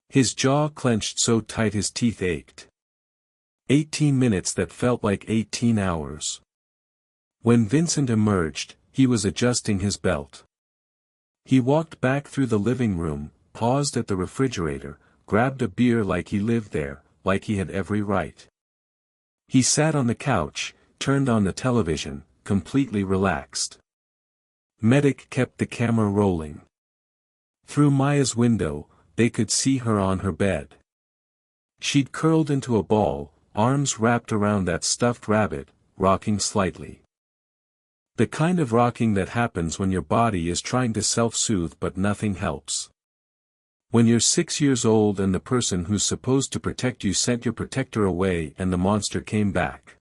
His jaw clenched so tight his teeth ached. 18 minutes that felt like 18 hours. When Vincent emerged, he was adjusting his belt. He walked back through the living room, paused at the refrigerator, grabbed a beer like he lived there, like he had every right. He sat on the couch, turned on the television, completely relaxed. Medic kept the camera rolling. Through Maya's window, they could see her on her bed. She'd curled into a ball, arms wrapped around that stuffed rabbit, rocking slightly. The kind of rocking that happens when your body is trying to self-soothe but nothing helps. When you're 6 years old and the person who's supposed to protect you sent your protector away and the monster came back.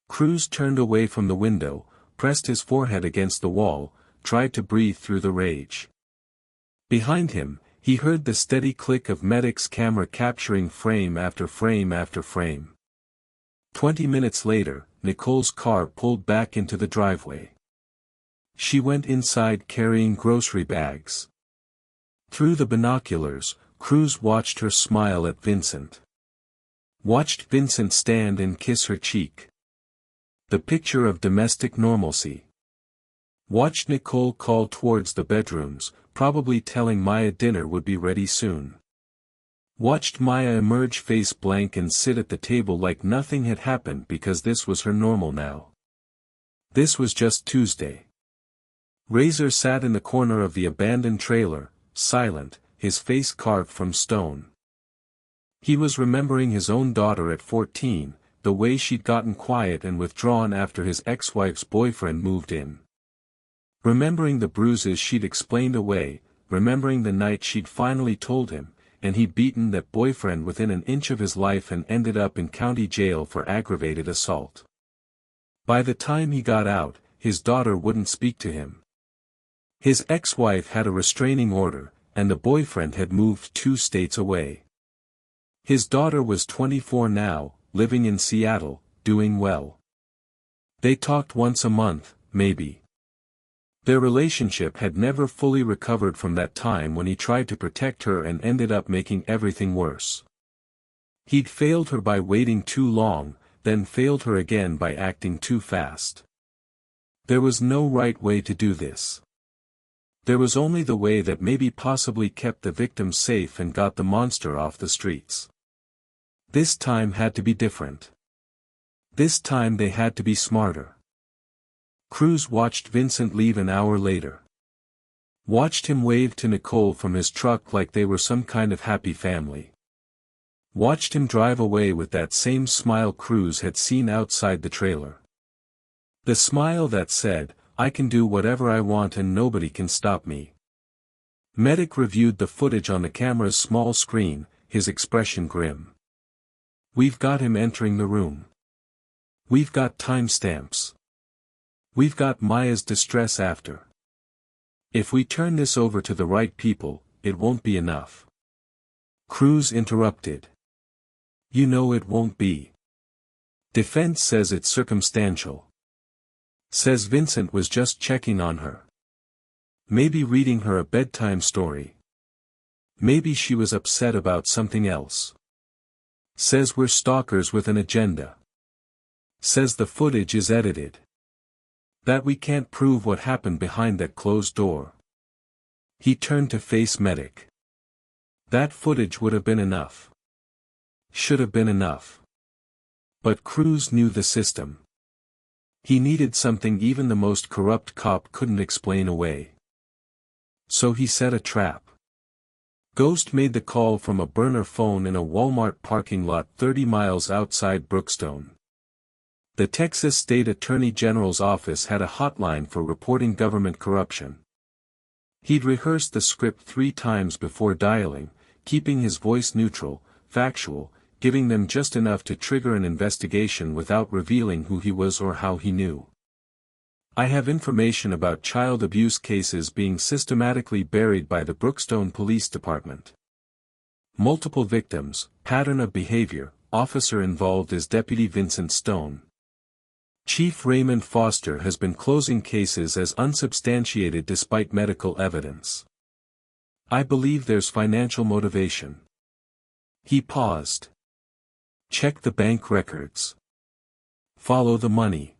Cruz turned away from the window, pressed his forehead against the wall, tried to breathe through the rage. Behind him, he heard the steady click of Medic's camera capturing frame after frame after frame. 20 minutes later, Nicole's car pulled back into the driveway. She went inside carrying grocery bags. Through the binoculars, Cruz watched her smile at Vincent. Watched Vincent stand and kiss her cheek. The picture of domestic normalcy. Watched Nicole call towards the bedrooms, probably telling Maya dinner would be ready soon. Watched Maya emerge face blank and sit at the table like nothing had happened because this was her normal now. This was just Tuesday. Razor sat in the corner of the abandoned trailer, silent, his face carved from stone. He was remembering his own daughter at 14, the way she'd gotten quiet and withdrawn after his ex-wife's boyfriend moved in. Remembering the bruises she'd explained away, remembering the night she'd finally told him, and he'd beaten that boyfriend within an inch of his life and ended up in county jail for aggravated assault. By the time he got out, his daughter wouldn't speak to him. His ex-wife had a restraining order, and the boyfriend had moved 2 states away. His daughter was 24 now, living in Seattle, doing well. They talked once a month, maybe. Their relationship had never fully recovered from that time when he tried to protect her and ended up making everything worse. He'd failed her by waiting too long, then failed her again by acting too fast. There was no right way to do this. There was only the way that maybe possibly kept the victim safe and got the monster off the streets. This time had to be different. This time they had to be smarter. Cruz watched Vincent leave an hour later. Watched him wave to Nicole from his truck like they were some kind of happy family. Watched him drive away with that same smile Cruz had seen outside the trailer. The smile that said, "I can do whatever I want and nobody can stop me." Medic reviewed the footage on the camera's small screen, his expression grim. "We've got him entering the room. We've got timestamps. We've got Maya's distress after. If we turn this over to the right people, it won't be enough." Cruz interrupted. "You know it won't be. Defense says it's circumstantial. Says Vincent was just checking on her. Maybe reading her a bedtime story. Maybe she was upset about something else. Says we're stalkers with an agenda. Says the footage is edited. That we can't prove what happened behind that closed door." He turned to face Medic. "That footage would have been enough. Should have been enough." But Cruz knew the system. He needed something even the most corrupt cop couldn't explain away. So he set a trap. Ghost made the call from a burner phone in a Walmart parking lot 30 miles outside Brookstone. The Texas State Attorney General's office had a hotline for reporting government corruption. He'd rehearsed the script 3 times before dialing, keeping his voice neutral, factual, giving them just enough to trigger an investigation without revealing who he was or how he knew. I have information about child abuse cases being systematically buried by the Brookstone Police Department. Multiple victims, pattern of behavior, officer involved is Deputy Vincent Stone. Chief Raymond Foster has been closing cases as unsubstantiated despite medical evidence. I believe there's financial motivation. He paused. Check the bank records. Follow the money.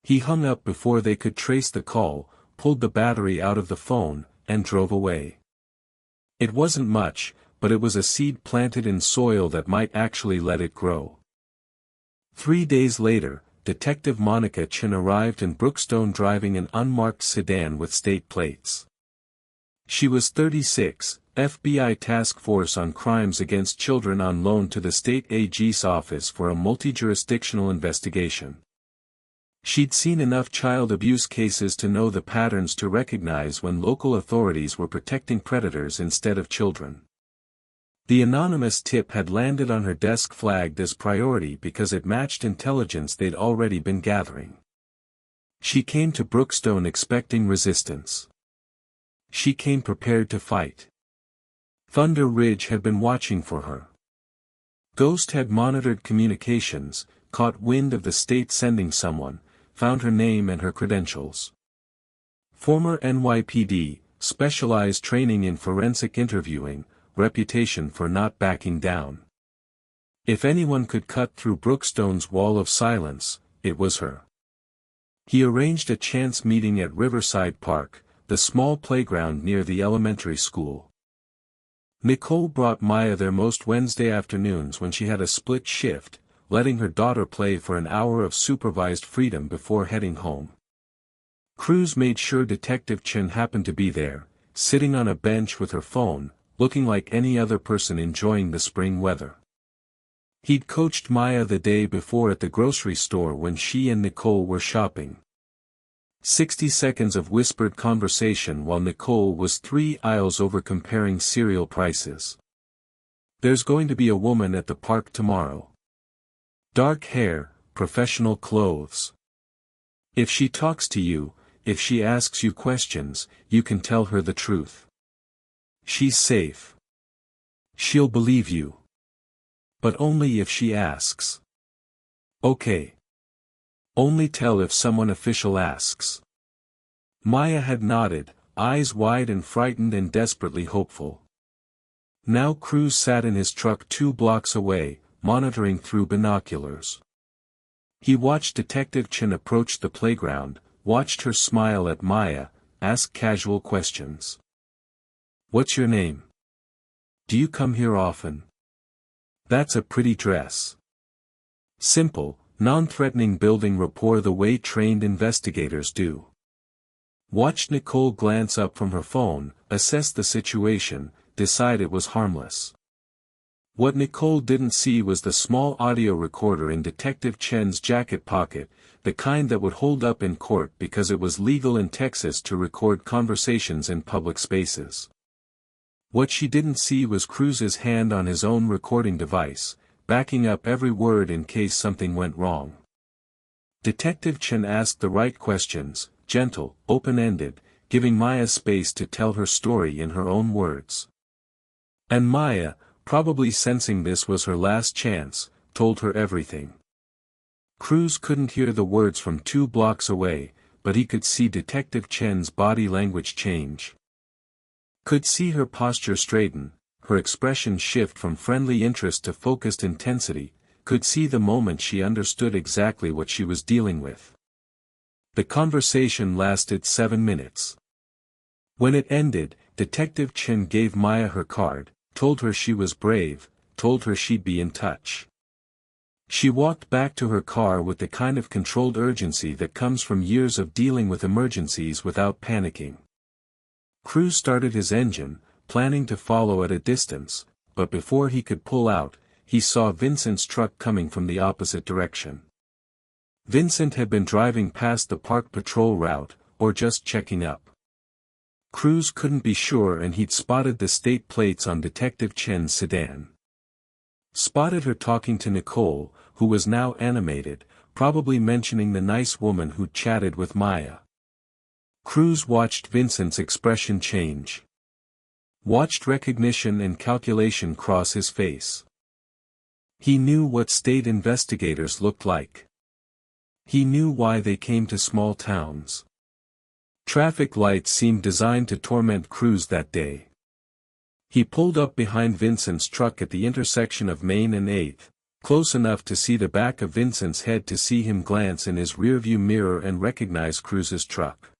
He hung up before they could trace the call, pulled the battery out of the phone, and drove away. It wasn't much, but it was a seed planted in soil that might actually let it grow. 3 days later, Detective Monica Chin arrived in Brookstone driving an unmarked sedan with state plates. She was 36, FBI Task Force on Crimes Against Children on loan to the state AG's office for a multi-jurisdictional investigation. She'd seen enough child abuse cases to know the patterns to recognize when local authorities were protecting predators instead of children. The anonymous tip had landed on her desk flagged as priority because it matched intelligence they'd already been gathering. She came to Brookstone expecting resistance. She came prepared to fight. Thunder Ridge had been watching for her. Ghost had monitored communications, caught wind of the state sending someone, found her name and her credentials. Former NYPD, specialized training in forensic interviewing, reputation for not backing down. If anyone could cut through Brookstone's wall of silence, it was her. He arranged a chance meeting at Riverside Park, the small playground near the elementary school. Nicole brought Maya there most Wednesday afternoons when she had a split shift, letting her daughter play for an hour of supervised freedom before heading home. Cruz made sure Detective Chin happened to be there, sitting on a bench with her phone, looking like any other person enjoying the spring weather. He'd coached Maya the day before at the grocery store when she and Nicole were shopping. 60 seconds of whispered conversation while Nicole was 3 aisles over comparing cereal prices. There's going to be a woman at the park tomorrow. Dark hair, professional clothes. If she talks to you, if she asks you questions, you can tell her the truth. She's safe. She'll believe you. But only if she asks. Okay. Only tell if someone official asks. Maya had nodded, eyes wide and frightened and desperately hopeful. Now Cruz sat in his truck 2 blocks away, monitoring through binoculars. He watched Detective Chin approach the playground, watched her smile at Maya, ask casual questions. What's your name? Do you come here often? That's a pretty dress. Simple, non-threatening, building rapport the way trained investigators do. Watched Nicole glance up from her phone, assess the situation, decide it was harmless. What Nicole didn't see was the small audio recorder in Detective Chen's jacket pocket, the kind that would hold up in court because it was legal in Texas to record conversations in public spaces. What she didn't see was Cruz's hand on his own recording device, backing up every word in case something went wrong. Detective Chen asked the right questions, gentle, open-ended, giving Maya space to tell her story in her own words. And Maya, probably sensing this was her last chance, told her everything. Cruz couldn't hear the words from 2 blocks away, but he could see Detective Chen's body language change. Could see her posture straighten, her expression shift from friendly interest to focused intensity, could see the moment she understood exactly what she was dealing with. The conversation lasted 7 minutes. When it ended, Detective Chin gave Maya her card, told her she was brave, told her she'd be in touch. She walked back to her car with the kind of controlled urgency that comes from years of dealing with emergencies without panicking. Cruz started his engine, planning to follow at a distance, but before he could pull out, he saw Vincent's truck coming from the opposite direction. Vincent had been driving past the park patrol route, or just checking up. Cruz couldn't be sure, and he'd spotted the state plates on Detective Chen's sedan. Spotted her talking to Nicole, who was now animated, probably mentioning the nice woman who'd chatted with Maya. Cruz watched Vincent's expression change. Watched recognition and calculation cross his face. He knew what state investigators looked like. He knew why they came to small towns. Traffic lights seemed designed to torment Cruz that day. He pulled up behind Vincent's truck at the intersection of Main and 8th, close enough to see the back of Vincent's head to see him glance in his rearview mirror and recognize Cruz's truck.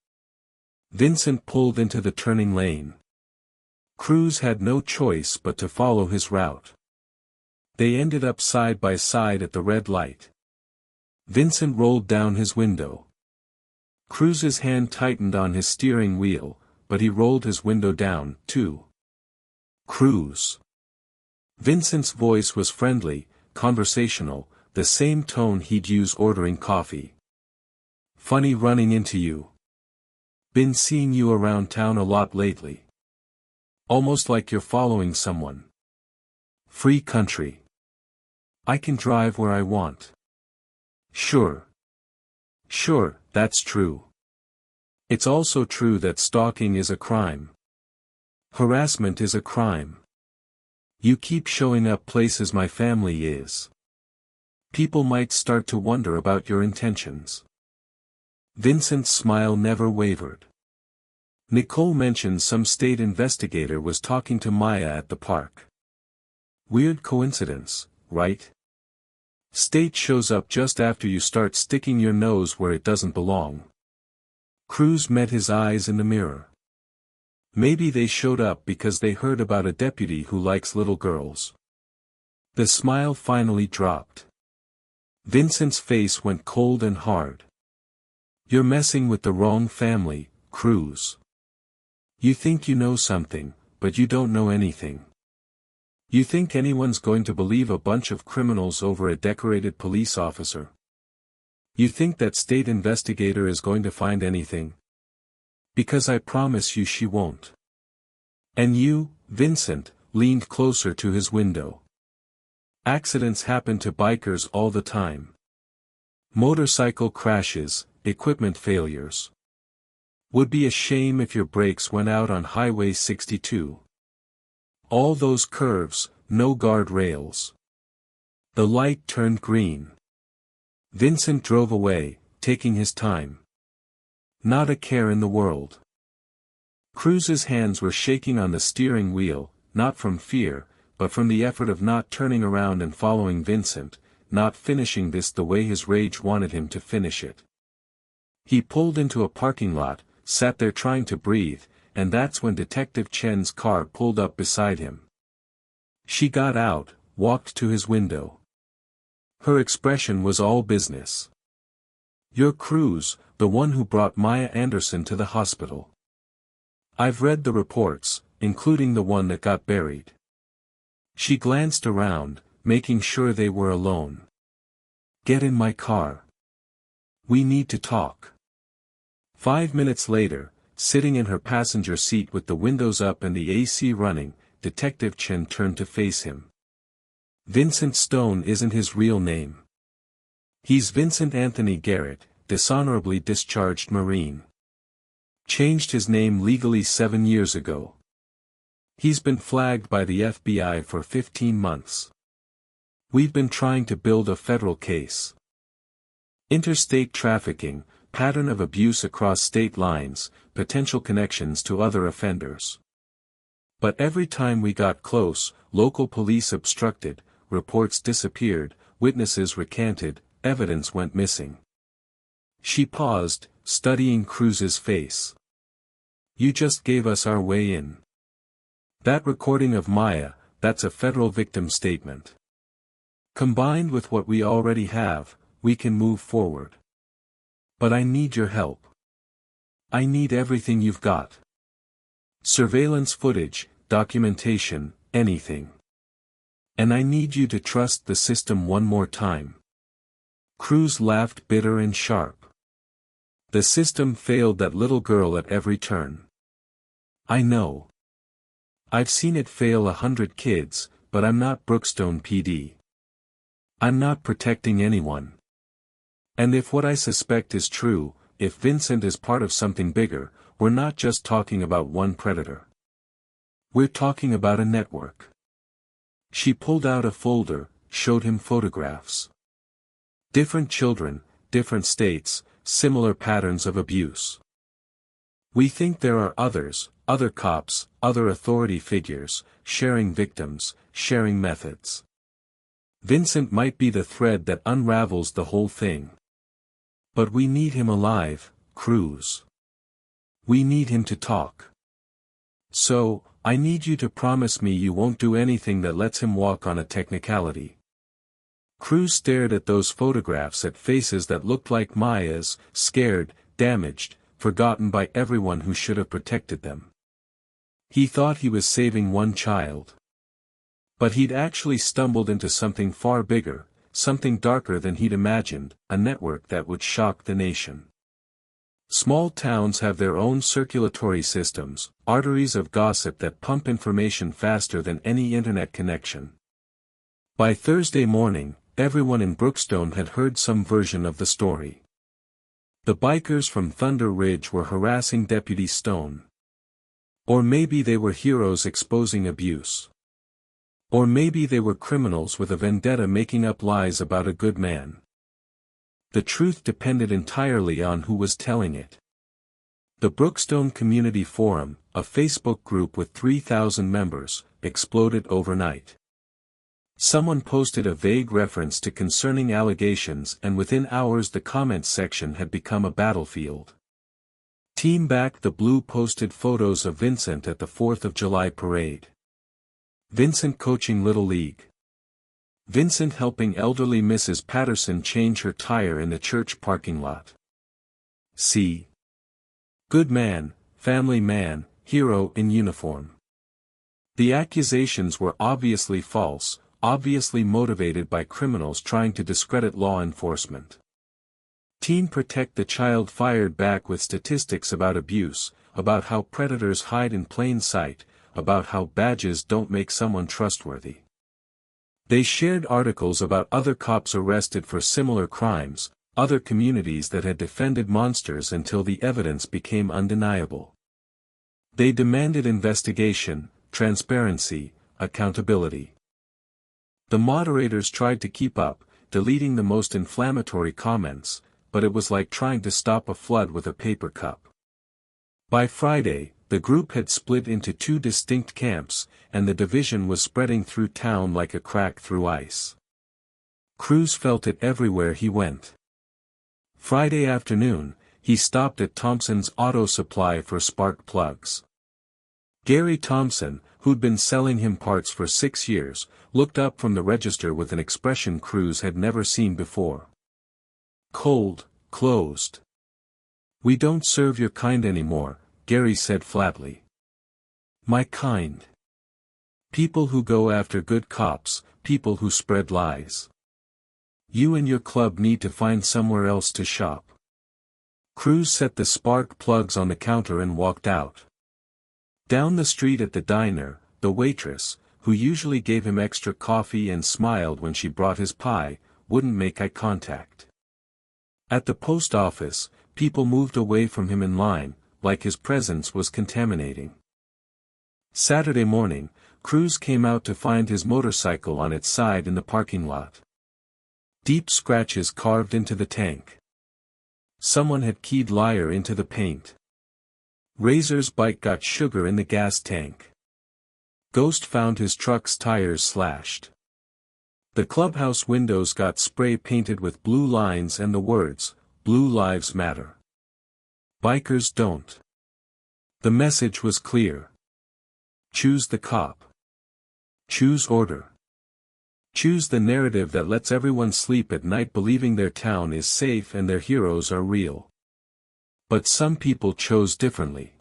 Vincent pulled into the turning lane. Cruz had no choice but to follow his route. They ended up side by side at the red light. Vincent rolled down his window. Cruz's hand tightened on his steering wheel, but he rolled his window down, too. Cruz. Vincent's voice was friendly, conversational, the same tone he'd use ordering coffee. Funny running into you. Been seeing you around town a lot lately. Almost like you're following someone. Free country. I can drive where I want. Sure. Sure, that's true. It's also true that stalking is a crime. Harassment is a crime. You keep showing up places my family is. People might start to wonder about your intentions. Vincent's smile never wavered. Nicole mentioned some state investigator was talking to Maya at the park. Weird coincidence, right? State shows up just after you start sticking your nose where it doesn't belong. Cruz met his eyes in the mirror. Maybe they showed up because they heard about a deputy who likes little girls. The smile finally dropped. Vincent's face went cold and hard. You're messing with the wrong family, Cruz. You think you know something, but you don't know anything. You think anyone's going to believe a bunch of criminals over a decorated police officer? You think that state investigator is going to find anything? Because I promise you she won't. And you, Vincent, leaned closer to his window. Accidents happen to bikers all the time. Motorcycle crashes, equipment failures. Would be a shame if your brakes went out on Highway 62. All those curves, no guardrails. The light turned green. Vincent drove away, taking his time. Not a care in the world. Cruz's hands were shaking on the steering wheel, not from fear, but from the effort of not turning around and following Vincent, not finishing this the way his rage wanted him to finish it. He pulled into a parking lot, sat there trying to breathe, and that's when Detective Chen's car pulled up beside him. She got out, walked to his window. Her expression was all business. You're Cruz, the one who brought Maya Anderson to the hospital. I've read the reports, including the one that got buried. She glanced around, making sure they were alone. Get in my car. We need to talk. 5 minutes later, sitting in her passenger seat with the windows up and the AC running, Detective Chen turned to face him. Vincent Stone isn't his real name. He's Vincent Anthony Garrett, dishonorably discharged Marine. Changed his name legally 7 years ago. He's been flagged by the FBI for 15 months. We've been trying to build a federal case. Interstate trafficking, pattern of abuse across state lines, potential connections to other offenders. But every time we got close, local police obstructed, reports disappeared, witnesses recanted, evidence went missing. She paused, studying Cruz's face. You just gave us our way in. That recording of Maya, that's a federal victim statement. Combined with what we already have, we can move forward. But I need your help. I need everything you've got. Surveillance footage, documentation, anything. And I need you to trust the system one more time. Cruz laughed bitter and sharp. The system failed that little girl at every turn. I know. I've seen it fail 100 kids, but I'm not Brookstone PD. I'm not protecting anyone. And if what I suspect is true, if Vincent is part of something bigger, we're not just talking about one predator. We're talking about a network. She pulled out a folder, showed him photographs. Different children, different states, similar patterns of abuse. We think there are others, other cops, other authority figures, sharing victims, sharing methods. Vincent might be the thread that unravels the whole thing. But we need him alive, Cruz. We need him to talk. So, I need you to promise me you won't do anything that lets him walk on a technicality. Cruz stared at those photographs at faces that looked like Maya's, scared, damaged, forgotten by everyone who should have protected them. He thought he was saving one child. But he'd actually stumbled into something far bigger, something darker than he'd imagined, a network that would shock the nation. Small towns have their own circulatory systems, arteries of gossip that pump information faster than any internet connection. By Thursday morning, everyone in Brookstone had heard some version of the story. The bikers from Thunder Ridge were harassing Deputy Stone. Or maybe they were heroes exposing abuse. Or maybe they were criminals with a vendetta making up lies about a good man. The truth depended entirely on who was telling it. The Brookstone Community Forum, a Facebook group with 3,000 members, exploded overnight. Someone posted a vague reference to concerning allegations, and within hours the comments section had become a battlefield. Team Back the Blue posted photos of Vincent at the 4th of July parade. Vincent coaching Little League. Vincent helping elderly Mrs. Patterson change her tire in the church parking lot. See. Good man, family man, hero in uniform. The accusations were obviously false, obviously motivated by criminals trying to discredit law enforcement. Team Protect the Child fired back with statistics about abuse, about how predators hide in plain sight, about how badges don't make someone trustworthy. They shared articles about other cops arrested for similar crimes, other communities that had defended monsters until the evidence became undeniable. They demanded investigation, transparency, accountability. The moderators tried to keep up, deleting the most inflammatory comments, but it was like trying to stop a flood with a paper cup. By Friday, the group had split into two distinct camps, and the division was spreading through town like a crack through ice. Cruz felt it everywhere he went. Friday afternoon, he stopped at Thompson's Auto Supply for spark plugs. Gary Thompson, who'd been selling him parts for 6 years, looked up from the register with an expression Cruz had never seen before. Cold, closed. We don't serve your kind anymore, Gary said flatly. My kind. People who go after good cops, people who spread lies. You and your club need to find somewhere else to shop. Cruz set the spark plugs on the counter and walked out. Down the street at the diner, the waitress, who usually gave him extra coffee and smiled when she brought his pie, wouldn't make eye contact. At the post office, people moved away from him in line, like his presence was contaminating. Saturday morning, Cruz came out to find his motorcycle on its side in the parking lot. Deep scratches carved into the tank. Someone had keyed liar into the paint. Razor's bike got sugar in the gas tank. Ghost found his truck's tires slashed. The clubhouse windows got spray painted with blue lines and the words, Blue Lives Matter. Bikers don't. The message was clear. Choose the cop. Choose order. Choose the narrative that lets everyone sleep at night believing their town is safe and their heroes are real. But some people chose differently.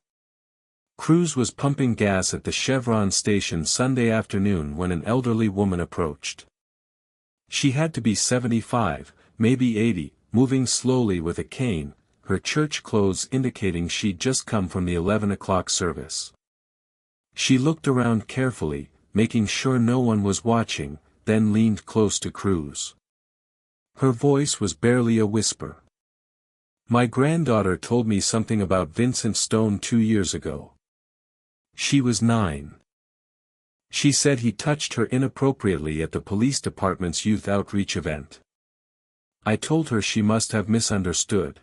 Cruz was pumping gas at the Chevron station Sunday afternoon when an elderly woman approached. She had to be 75, maybe 80, moving slowly with a cane, her church clothes indicating she'd just come from the 11 o'clock service. She looked around carefully, making sure no one was watching, then leaned close to Cruz. Her voice was barely a whisper. My granddaughter told me something about Vincent Stone 2 years ago. She was 9. She said he touched her inappropriately at the police department's youth outreach event. I told her she must have misunderstood.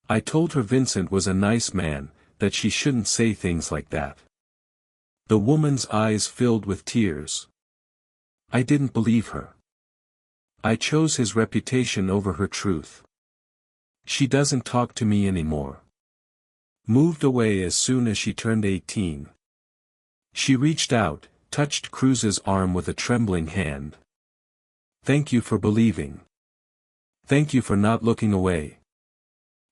I told her Vincent was a nice man, that she shouldn't say things like that. The woman's eyes filled with tears. I didn't believe her. I chose his reputation over her truth. She doesn't talk to me anymore. Moved away as soon as she turned 18. She reached out, touched Cruz's arm with a trembling hand. Thank you for believing. Thank you for not looking away.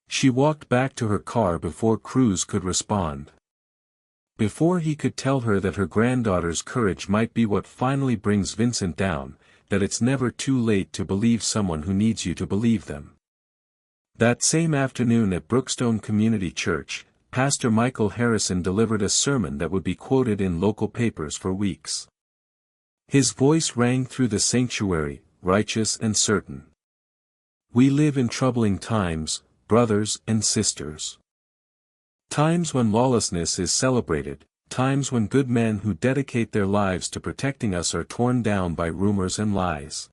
She walked back to her car before Cruz could respond. Before he could tell her that her granddaughter's courage might be what finally brings Vincent down, that it's never too late to believe someone who needs you to believe them. That same afternoon at Brookstone Community Church, Pastor Michael Harrison delivered a sermon that would be quoted in local papers for weeks. His voice rang through the sanctuary, righteous and certain. We live in troubling times, brothers and sisters. Times when lawlessness is celebrated, times when good men who dedicate their lives to protecting us are torn down by rumors and lies.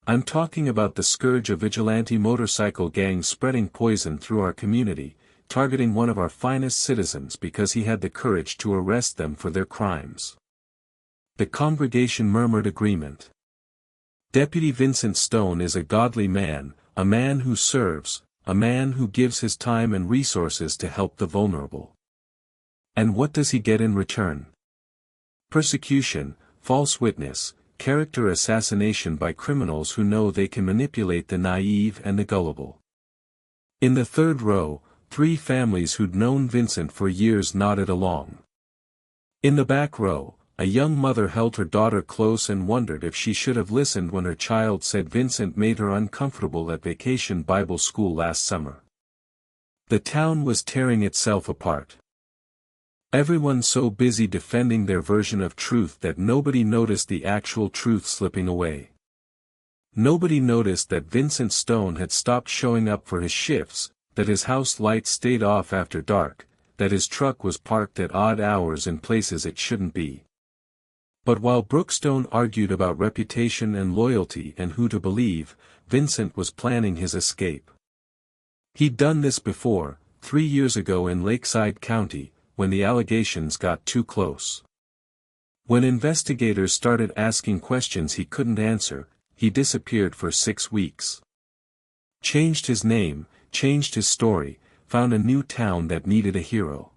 I'm talking about the scourge of vigilante motorcycle gangs spreading poison through our community, targeting one of our finest citizens because he had the courage to arrest them for their crimes. The congregation murmured agreement. Deputy Vincent Stone is a godly man, a man who serves, a man who gives his time and resources to help the vulnerable. And what does he get in return? Persecution, false witness, character assassination by criminals who know they can manipulate the naive and the gullible. In the third row, 3 families who'd known Vincent for years nodded along. In the back row, a young mother held her daughter close and wondered if she should have listened when her child said Vincent made her uncomfortable at Vacation Bible School last summer. The town was tearing itself apart. Everyone so busy defending their version of truth that nobody noticed the actual truth slipping away. Nobody noticed that Vincent Stone had stopped showing up for his shifts, that his house lights stayed off after dark, that his truck was parked at odd hours in places it shouldn't be. But while Brookstone argued about reputation and loyalty and who to believe, Vincent was planning his escape. He'd done this before, 3 years ago in Lakeside County, when the allegations got too close. When investigators started asking questions he couldn't answer, he disappeared for 6 weeks. Changed his name, changed his story, found a new town that needed a hero.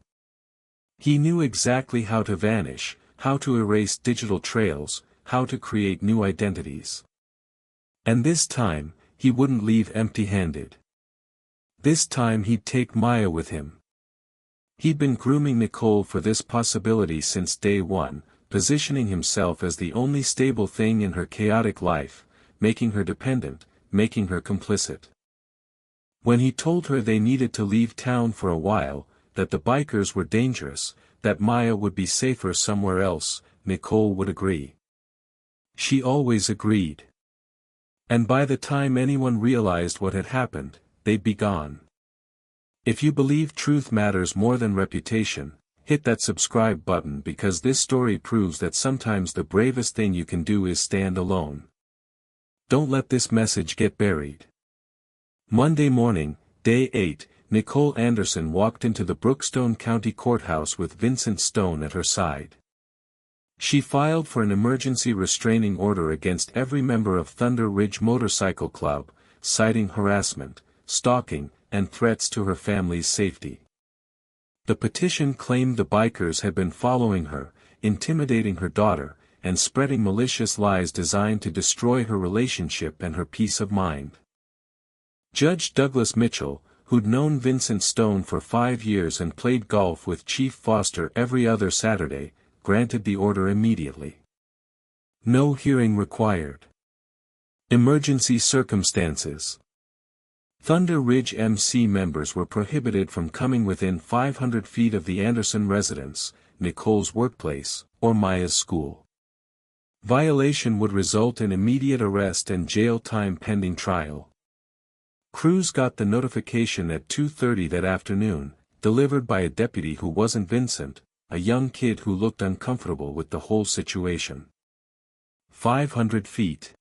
He knew exactly how to vanish, how to erase digital trails, how to create new identities. And this time, he wouldn't leave empty-handed. This time he'd take Maya with him. He'd been grooming Nicole for this possibility since day one, positioning himself as the only stable thing in her chaotic life, making her dependent, making her complicit. When he told her they needed to leave town for a while, that the bikers were dangerous, that Maya would be safer somewhere else, Nicole would agree. She always agreed. And by the time anyone realized what had happened, they'd be gone. If you believe truth matters more than reputation, hit that subscribe button because this story proves that sometimes the bravest thing you can do is stand alone. Don't let this message get buried. Monday morning, day 8, Nicole Anderson walked into the Brookstone County Courthouse with Vincent Stone at her side. She filed for an emergency restraining order against every member of Thunder Ridge Motorcycle Club, citing harassment, stalking, and threats to her family's safety. The petition claimed the bikers had been following her, intimidating her daughter, and spreading malicious lies designed to destroy her relationship and her peace of mind. Judge Douglas Mitchell, who'd known Vincent Stone for 5 years and played golf with Chief Foster every other Saturday, granted the order immediately. No hearing required. Emergency circumstances. Thunder Ridge MC members were prohibited from coming within 500 feet of the Anderson residence, Nicole's workplace, or Maya's school. Violation would result in immediate arrest and jail time pending trial. Cruz got the notification at 2:30 that afternoon, delivered by a deputy who wasn't Vincent, a young kid who looked uncomfortable with the whole situation. 500 feet.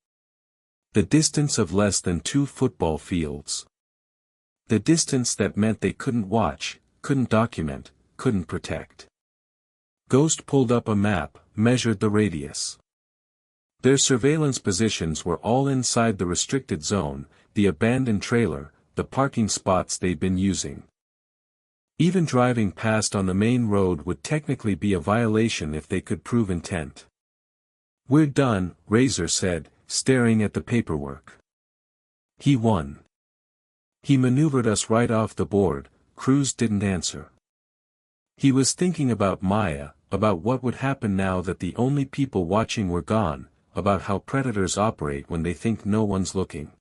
The distance of less than 2 football fields. The distance that meant they couldn't watch, couldn't document, couldn't protect. Ghost pulled up a map, measured the radius. Their surveillance positions were all inside the restricted zone, the abandoned trailer, the parking spots they'd been using. Even driving past on the main road would technically be a violation if they could prove intent. "We're done," Razor said, staring at the paperwork. "He won. He maneuvered us right off the board." Cruz didn't answer. He was thinking about Maya, about what would happen now that the only people watching were gone, about how predators operate when they think no one's looking.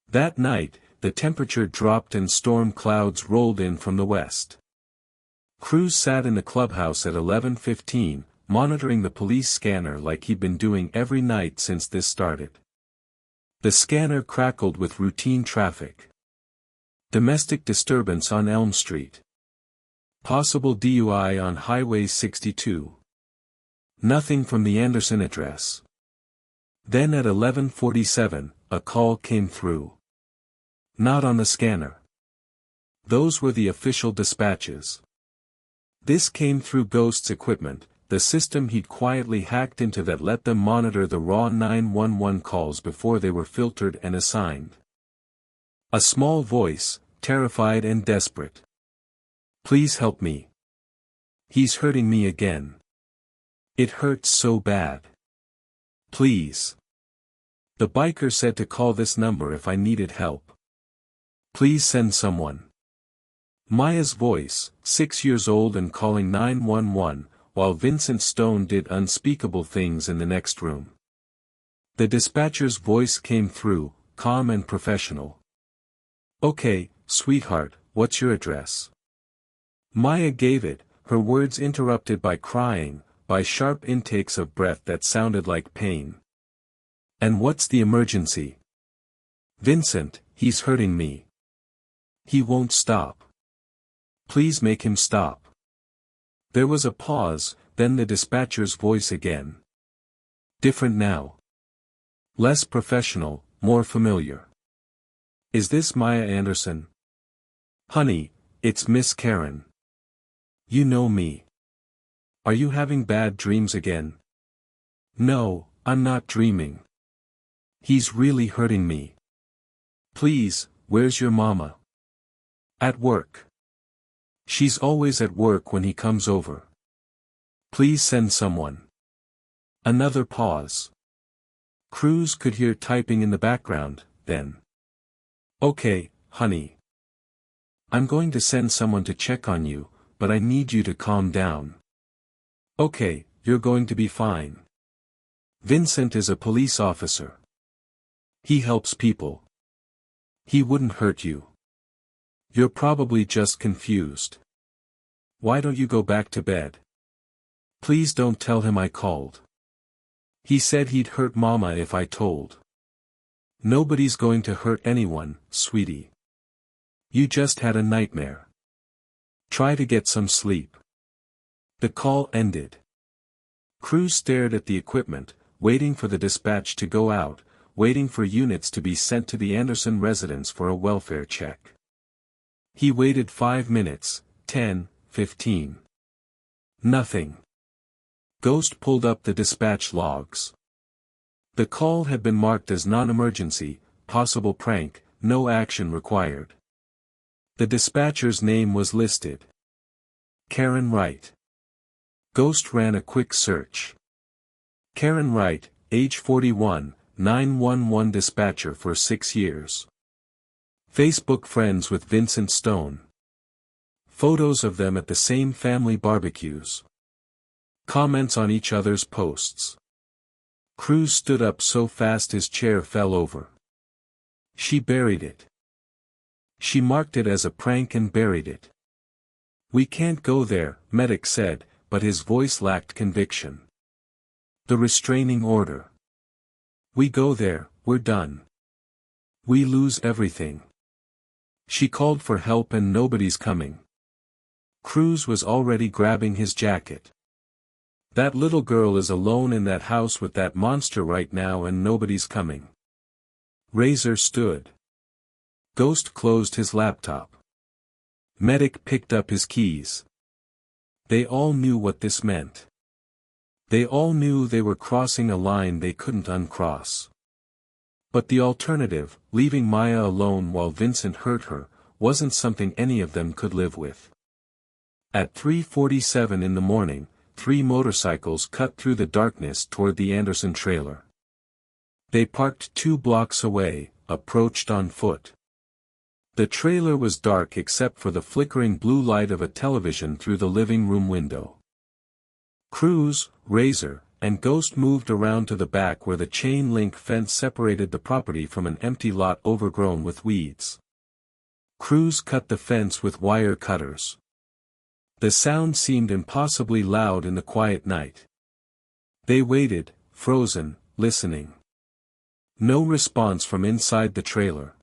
That night, the temperature dropped and storm clouds rolled in from the west. Cruz sat in the clubhouse at 11:15, monitoring the police scanner like he'd been doing every night since this started. The scanner crackled with routine traffic. Domestic disturbance on Elm Street. Possible DUI on Highway 62. Nothing from the Anderson address. Then at 11:47, a call came through. Not on the scanner. Those were the official dispatches. This came through Ghost's equipment, the system he'd quietly hacked into that let them monitor the raw 911 calls before they were filtered and assigned. A small voice, terrified and desperate. "Please help me. He's hurting me again. It hurts so bad. Please." The biker said to call this number if I needed help. "Please send someone." Maya's voice, 6 years old and calling 911, while Vincent Stone did unspeakable things in the next room. The dispatcher's voice came through, calm and professional. "Okay, sweetheart, what's your address?" Maya gave it, her words interrupted by crying, by sharp intakes of breath that sounded like pain. "And what's the emergency?" "Vincent, he's hurting me. He won't stop. Please make him stop." There was a pause, then the dispatcher's voice again. Different now. Less professional, more familiar. "Is this Maya Anderson?" "Honey, it's Miss Karen. You know me. Are you having bad dreams again?" "No, I'm not dreaming. He's really hurting me. Please, where's your mama?" "At work. She's always at work when he comes over. Please send someone." Another pause. Cruz could hear typing in the background, then. "Okay, honey. I'm going to send someone to check on you, but I need you to calm down. Okay, you're going to be fine. Vincent is a police officer. He helps people. He wouldn't hurt you. You're probably just confused. Why don't you go back to bed? Please don't tell him I called. He said he'd hurt Mama if I told. Nobody's going to hurt anyone, sweetie. You just had a nightmare. Try to get some sleep." The call ended. Cruz stared at the equipment, waiting for the dispatch to go out, waiting for units to be sent to the Anderson residence for a welfare check. He waited 5 minutes, 10, 15. Nothing. Ghost pulled up the dispatch logs. The call had been marked as non-emergency, possible prank, no action required. The dispatcher's name was listed. Karen Wright. Ghost ran a quick search. Karen Wright, age 41, 911 dispatcher for 6 years. Facebook friends with Vincent Stone. Photos of them at the same family barbecues. Comments on each other's posts. Cruz stood up so fast his chair fell over. She buried it. She marked it as a prank and buried it. "We can't go there," Medic said, but his voice lacked conviction. The restraining order. We go there, we're done. We lose everything. She called for help and nobody's coming. Cruz was already grabbing his jacket. That little girl is alone in that house with that monster right now and nobody's coming. Razor stood. Ghost closed his laptop. Medic picked up his keys. They all knew what this meant. They all knew they were crossing a line they couldn't uncross. But the alternative, leaving Maya alone while Vincent hurt her, wasn't something any of them could live with. At 3:47 in the morning, 3 motorcycles cut through the darkness toward the Anderson trailer. They parked 2 blocks away, approached on foot. The trailer was dark except for the flickering blue light of a television through the living room window. Cruz, Razor, and Ghost moved around to the back where the chain-link fence separated the property from an empty lot overgrown with weeds. Cruz cut the fence with wire cutters. The sound seemed impossibly loud in the quiet night. They waited, frozen, listening. No response from inside the trailer.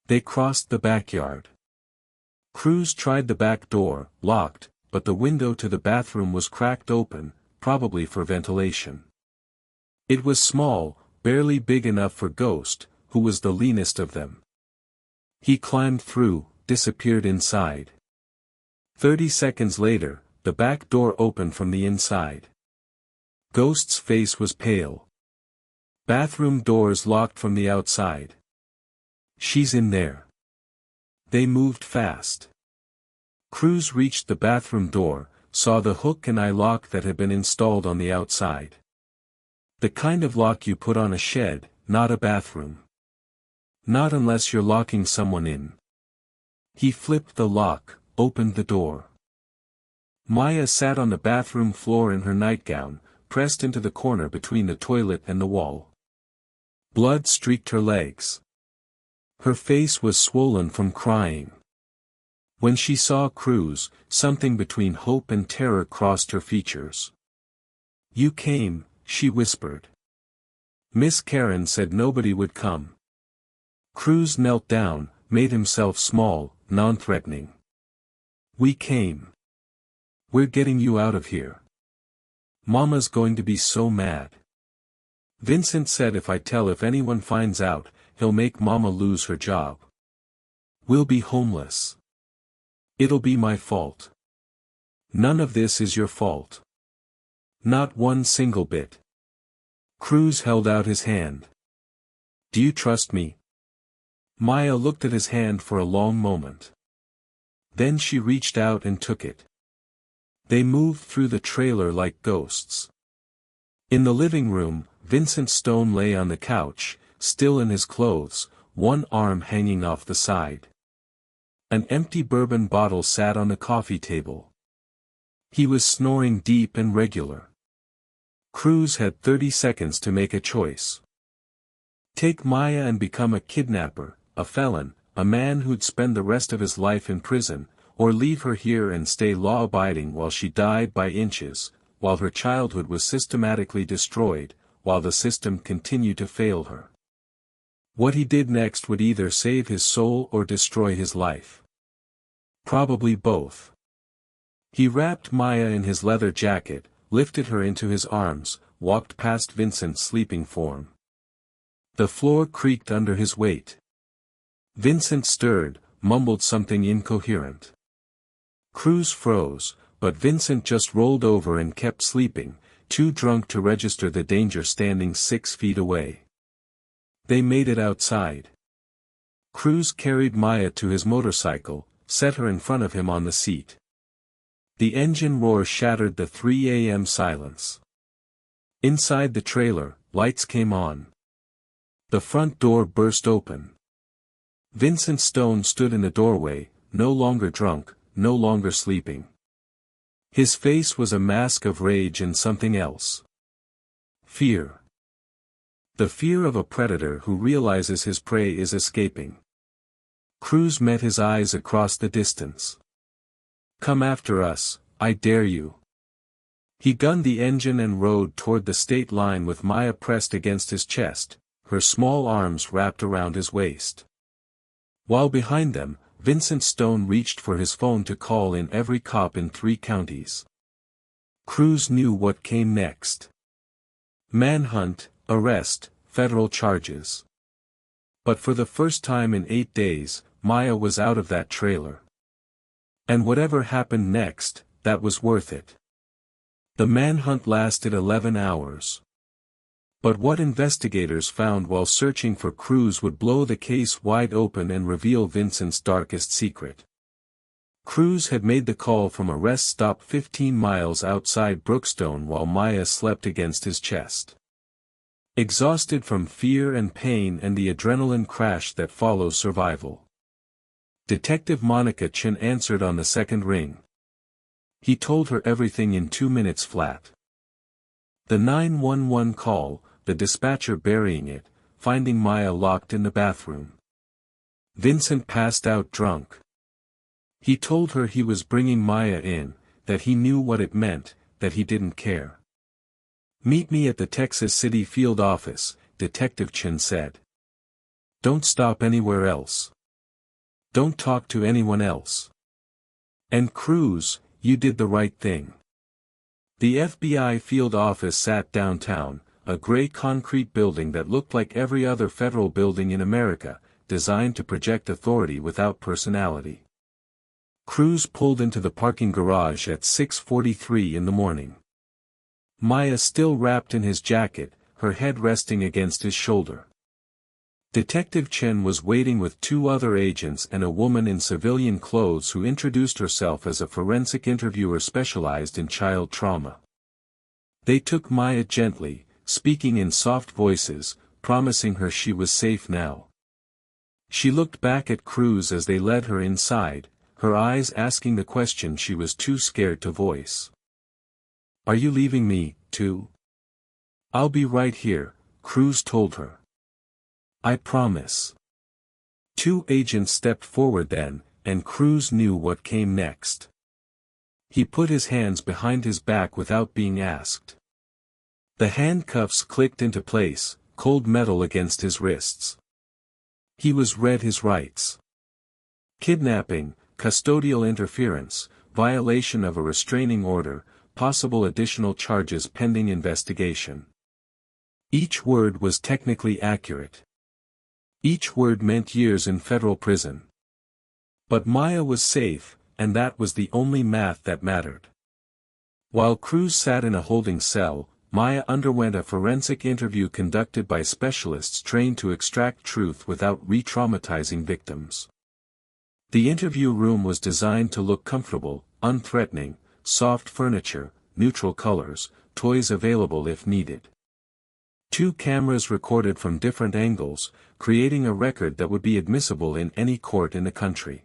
They crossed the backyard. Cruz tried the back door, locked, but the window to the bathroom was cracked open, probably for ventilation. It was small, barely big enough for Ghost, who was the leanest of them. He climbed through, disappeared inside. 30 seconds later, the back door opened from the inside. Ghost's face was pale. Bathroom doors locked from the outside. She's in there. They moved fast. Cruz reached the bathroom door, saw the hook and eye lock that had been installed on the outside. The kind of lock you put on a shed, not a bathroom. Not unless you're locking someone in. He flipped the lock, opened the door. Maya sat on the bathroom floor in her nightgown, pressed into the corner between the toilet and the wall. Blood streaked her legs. Her face was swollen from crying. When she saw Cruz, something between hope and terror crossed her features. "You came," she whispered. "Miss Karen said nobody would come." Cruz knelt down, made himself small, non-threatening. "We came. We're getting you out of here. Mama's going to be so mad. Vincent said if anyone finds out, he'll make Mama lose her job. We'll be homeless. It'll be my fault. None of this is your fault. Not one single bit." Cruz held out his hand. "Do you trust me?" Maya looked at his hand for a long moment. Then she reached out and took it. They moved through the trailer like ghosts. In the living room, Vincent Stone lay on the couch, still in his clothes, one arm hanging off the side. An empty bourbon bottle sat on the coffee table. He was snoring deep and regular. Cruz had 30 seconds to make a choice. Take Maya and become a kidnapper, a felon, a man who'd spend the rest of his life in prison, or leave her here and stay law-abiding while she died by inches, while her childhood was systematically destroyed, while the system continued to fail her. What he did next would either save his soul or destroy his life. Probably both. He wrapped Maya in his leather jacket, lifted her into his arms, walked past Vincent's sleeping form. The floor creaked under his weight. Vincent stirred, mumbled something incoherent. Cruz froze, but Vincent just rolled over and kept sleeping, too drunk to register the danger standing 6 feet away. They made it outside. Cruz carried Maya to his motorcycle, set her in front of him on the seat. The engine roar shattered the 3 a.m. silence. Inside the trailer, lights came on. The front door burst open. Vincent Stone stood in the doorway, no longer drunk, no longer sleeping. His face was a mask of rage and something else. Fear. The fear of a predator who realizes his prey is escaping. Cruz met his eyes across the distance. "Come after us, I dare you." He gunned the engine and rode toward the state line with Maya pressed against his chest, her small arms wrapped around his waist. While behind them, Vincent Stone reached for his phone to call in every cop in 3 counties. Cruz knew what came next. Manhunt, arrest, federal charges. But for the first time in 8 days, Maya was out of that trailer. And whatever happened next, that was worth it. The manhunt lasted 11 hours. But what investigators found while searching for Cruz would blow the case wide open and reveal Vincent's darkest secret. Cruz had made the call from a rest stop 15 miles outside Brookstone while Maya slept against his chest. Exhausted from fear and pain and the adrenaline crash that follows survival. Detective Monica Chin answered on the second ring. He told her everything in 2 minutes flat. The 911 call, the dispatcher burying it, finding Maya locked in the bathroom. Vincent passed out drunk. He told her he was bringing Maya in, that he knew what it meant, that he didn't care. "Meet me at the Texas City field office," Detective Chin said. "Don't stop anywhere else. Don't talk to anyone else. And Cruz, you did the right thing." The FBI field office sat downtown, a gray concrete building that looked like every other federal building in America, designed to project authority without personality. Cruz pulled into the parking garage at 6:43 in the morning. Maya still wrapped in his jacket, her head resting against his shoulder. Detective Chen was waiting with 2 other agents and a woman in civilian clothes who introduced herself as a forensic interviewer specialized in child trauma. They took Maya gently, speaking in soft voices, promising her she was safe now. She looked back at Cruz as they led her inside, her eyes asking the question she was too scared to voice. "Are you leaving me, too?" "I'll be right here," Cruz told her. "I promise." 2 agents stepped forward then, and Cruz knew what came next. He put his hands behind his back without being asked. The handcuffs clicked into place, cold metal against his wrists. He was read his rights. Kidnapping, custodial interference, violation of a restraining order, possible additional charges pending investigation. Each word was technically accurate. Each word meant years in federal prison. But Maya was safe, and that was the only math that mattered. While Cruz sat in a holding cell, Maya underwent a forensic interview conducted by specialists trained to extract truth without re-traumatizing victims. The interview room was designed to look comfortable, unthreatening, soft furniture, neutral colors, toys available if needed. 2 cameras recorded from different angles, creating a record that would be admissible in any court in the country.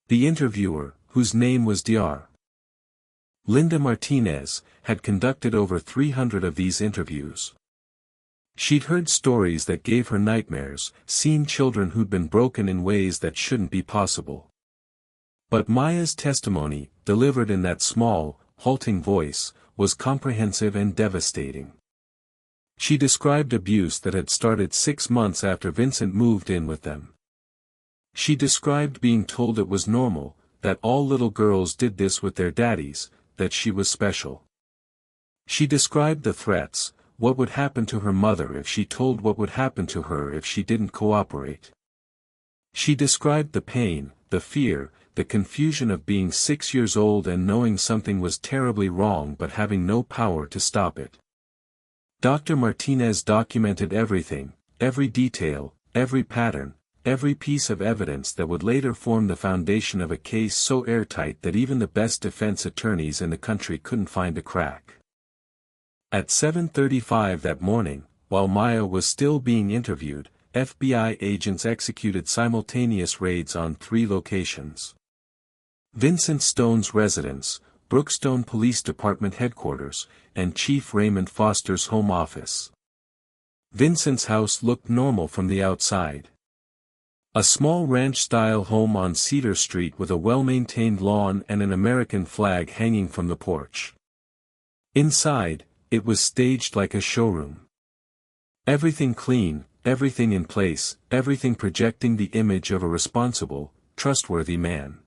The interviewer, whose name was Dr. Linda Martinez, had conducted over 300 of these interviews. She'd heard stories that gave her nightmares, seen children who'd been broken in ways that shouldn't be possible. But Maya's testimony, delivered in that small, halting voice, was comprehensive and devastating. She described abuse that had started 6 months after Vincent moved in with them. She described being told it was normal, that all little girls did this with their daddies, that she was special. She described the threats, what would happen to her mother if she told what would happen to her if she didn't cooperate. She described the pain, the fear, the confusion of being 6 years old and knowing something was terribly wrong but having no power to stop it. Dr. Martinez documented everything, every detail, every pattern, every piece of evidence that would later form the foundation of a case so airtight that even the best defense attorneys in the country couldn't find a crack. At 7:35 that morning, while Maya was still being interviewed, FBI agents executed simultaneous raids on 3 locations. Vincent Stone's residence, Brookstone Police Department headquarters, and Chief Raymond Foster's home office. Vincent's house looked normal from the outside. A small ranch-style home on Cedar Street with a well-maintained lawn and an American flag hanging from the porch. Inside, it was staged like a showroom. Everything clean, everything in place, everything projecting the image of a responsible, trustworthy man.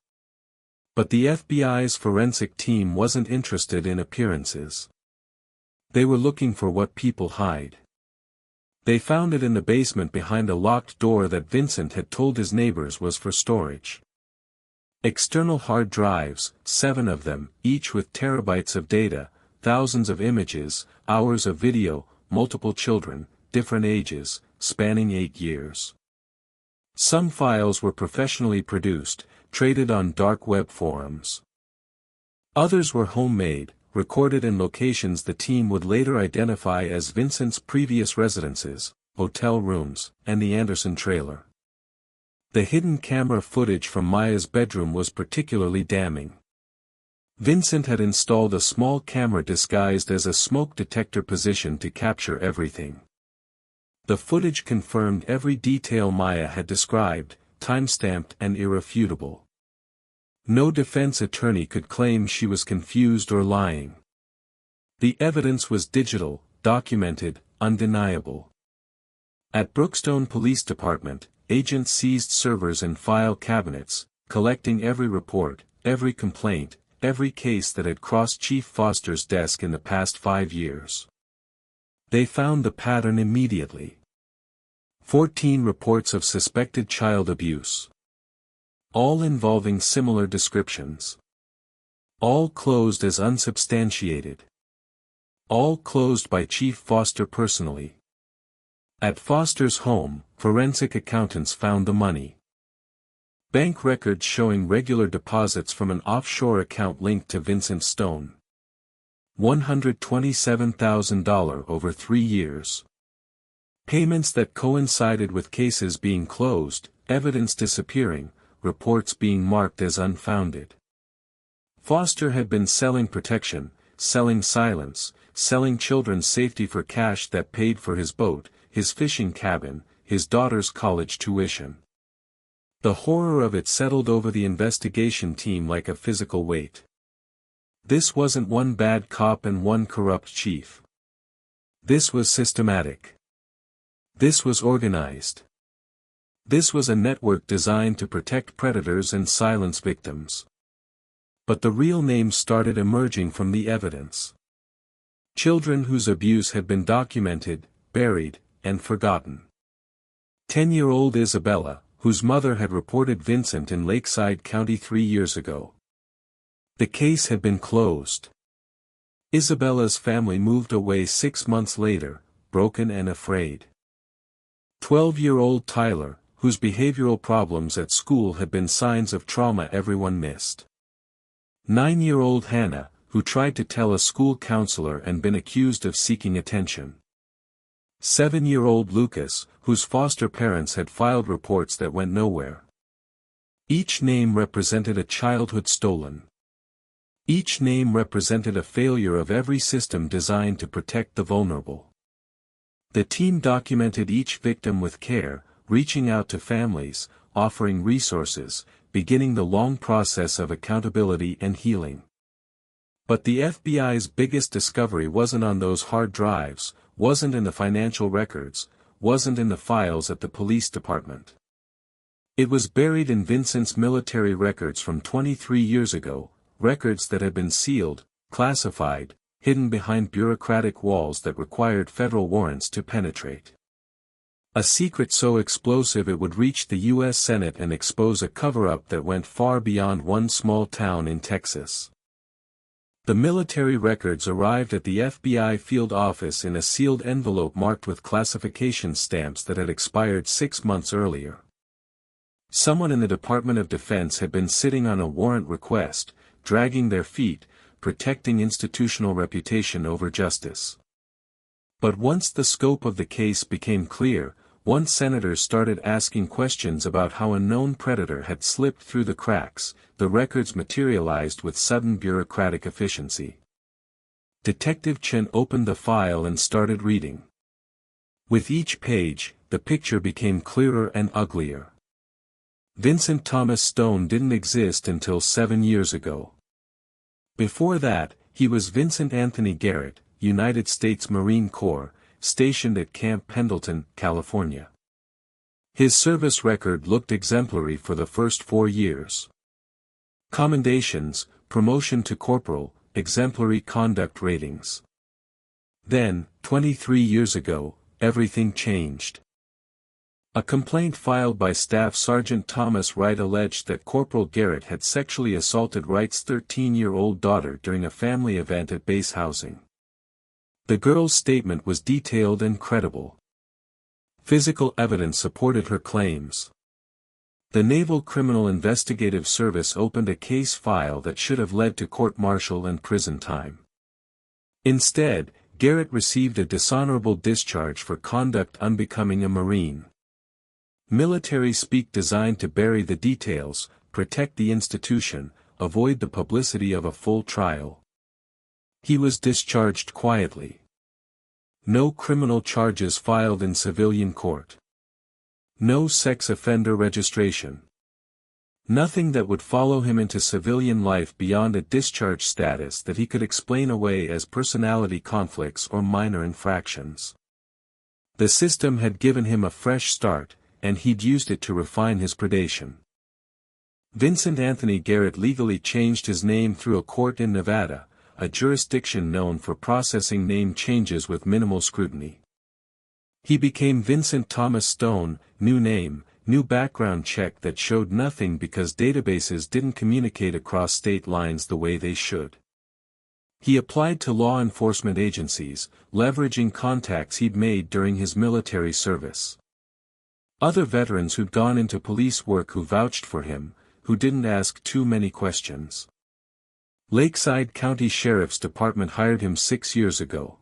But the FBI's forensic team wasn't interested in appearances. They were looking for what people hide. They found it in the basement behind a locked door that Vincent had told his neighbors was for storage. External hard drives, 7 of them, each with terabytes of data, thousands of images, hours of video, multiple children, different ages, spanning 8 years. Some files were professionally produced, traded on dark web forums. Others were homemade, recorded in locations the team would later identify as Vincent's previous residences, hotel rooms, and the Anderson trailer. The hidden camera footage from Maya's bedroom was particularly damning. Vincent had installed a small camera disguised as a smoke detector position to capture everything. The footage confirmed every detail Maya had described, time-stamped and irrefutable. No defense attorney could claim she was confused or lying. The evidence was digital, documented, undeniable. At Brookstone Police Department, agents seized servers and file cabinets, collecting every report, every complaint, every case that had crossed Chief Foster's desk in the past 5 years. They found the pattern immediately. 14 reports of suspected child abuse. All involving similar descriptions. All closed as unsubstantiated. All closed by Chief Foster personally. At Foster's home, forensic accountants found the money. Bank records showing regular deposits from an offshore account linked to Vincent Stone. $127,000 over 3 years. Payments that coincided with cases being closed, evidence disappearing, reports being marked as unfounded. Foster had been selling protection, selling silence, selling children's safety for cash that paid for his boat, his fishing cabin, his daughter's college tuition. The horror of it settled over the investigation team like a physical weight. This wasn't one bad cop and one corrupt chief. This was systematic. This was organized. This was a network designed to protect predators and silence victims. But the real names started emerging from the evidence. Children whose abuse had been documented, buried, and forgotten. 10-year-old Isabella, whose mother had reported Vincent in Lakeside County 3 years ago. The case had been closed. Isabella's family moved away 6 months later, broken and afraid. 12-year-old Tyler, whose behavioral problems at school had been signs of trauma everyone missed. 9-year-old Hannah, who tried to tell a school counselor and been accused of seeking attention. 7-year-old Lucas, whose foster parents had filed reports that went nowhere. Each name represented a childhood stolen. Each name represented a failure of every system designed to protect the vulnerable. The team documented each victim with care, reaching out to families, offering resources, beginning the long process of accountability and healing. But the FBI's biggest discovery wasn't on those hard drives, wasn't in the financial records, wasn't in the files at the police department. It was buried in Vincent's military records from 23 years ago, records that had been sealed, classified, hidden behind bureaucratic walls that required federal warrants to penetrate. A secret so explosive it would reach the U.S. Senate and expose a cover-up that went far beyond one small town in Texas. The military records arrived at the FBI field office in a sealed envelope marked with classification stamps that had expired 6 months earlier. Someone in the Department of Defense had been sitting on a warrant request, dragging their feet, protecting institutional reputation over justice. But once the scope of the case became clear, once senators started asking questions about how a known predator had slipped through the cracks, the records materialized with sudden bureaucratic efficiency. Detective Chen opened the file and started reading. With each page, the picture became clearer and uglier. Vincent Thomas Stone didn't exist until 7 years ago. Before that, He was Vincent Anthony Garrett, United States Marine Corps, stationed at Camp Pendleton, California. His service record looked exemplary for the first 4 years. Commendations, promotion to corporal, exemplary conduct ratings. Then, 23 years ago, everything changed. A complaint filed by Staff Sergeant Thomas Wright alleged that Corporal Garrett had sexually assaulted Wright's 13-year-old daughter during a family event at base housing. The girl's statement was detailed and credible. Physical evidence supported her claims. The Naval Criminal Investigative Service opened a case file that should have led to court-martial and prison time. Instead, Garrett received a dishonorable discharge for conduct unbecoming a Marine. Military speak designed to bury the details, protect the institution, avoid the publicity of a full trial. He was discharged quietly. No criminal charges filed in civilian court. No sex offender registration. Nothing that would follow him into civilian life beyond a discharge status that he could explain away as personality conflicts or minor infractions. The system had given him a fresh start, and he'd used it to refine his predation. Vincent Anthony Garrett legally changed his name through a court in Nevada, a jurisdiction known for processing name changes with minimal scrutiny. He became Vincent Thomas Stone, new name, new background check that showed nothing because databases didn't communicate across state lines the way they should. He applied to law enforcement agencies, leveraging contacts he'd made during his military service. Other veterans who'd gone into police work who vouched for him, who didn't ask too many questions. Lakeside County Sheriff's Department hired him 6 years ago.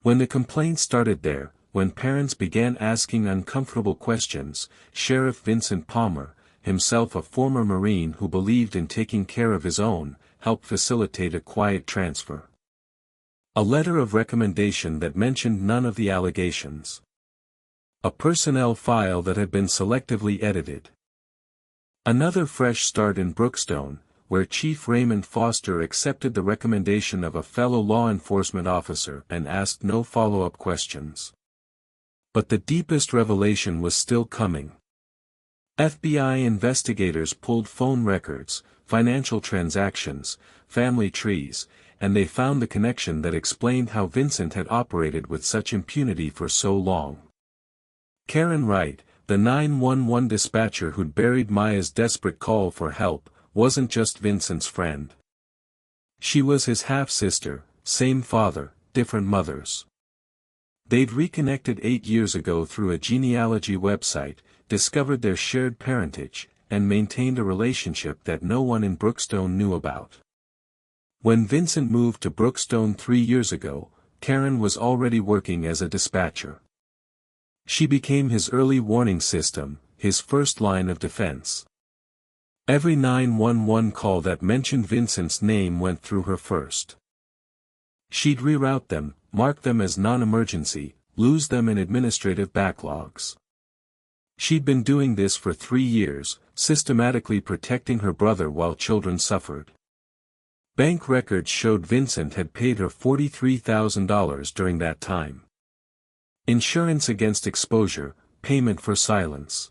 When the complaints started there, when parents began asking uncomfortable questions, Sheriff Vincent Palmer, himself a former Marine who believed in taking care of his own, helped facilitate a quiet transfer. A letter of recommendation that mentioned none of the allegations. A personnel file that had been selectively edited. Another fresh start in Brookstone, where Chief Raymond Foster accepted the recommendation of a fellow law enforcement officer and asked no follow-up questions. But the deepest revelation was still coming. FBI investigators pulled phone records, financial transactions, family trees, and they found the connection that explained how Vincent had operated with such impunity for so long. Karen Wright, the 911 dispatcher who'd buried Maya's desperate call for help, wasn't just Vincent's friend. She was his half-sister, same father, different mothers. They'd reconnected 8 years ago through a genealogy website, discovered their shared parentage, and maintained a relationship that no one in Brookstone knew about. When Vincent moved to Brookstone 3 years ago, Karen was already working as a dispatcher. She became his early warning system, his first line of defense. Every 911 call that mentioned Vincent's name went through her first. She'd reroute them, mark them as non-emergency, lose them in administrative backlogs. She'd been doing this for 3 years, systematically protecting her brother while children suffered. Bank records showed Vincent had paid her $43,000 during that time. Insurance against exposure, payment for silence.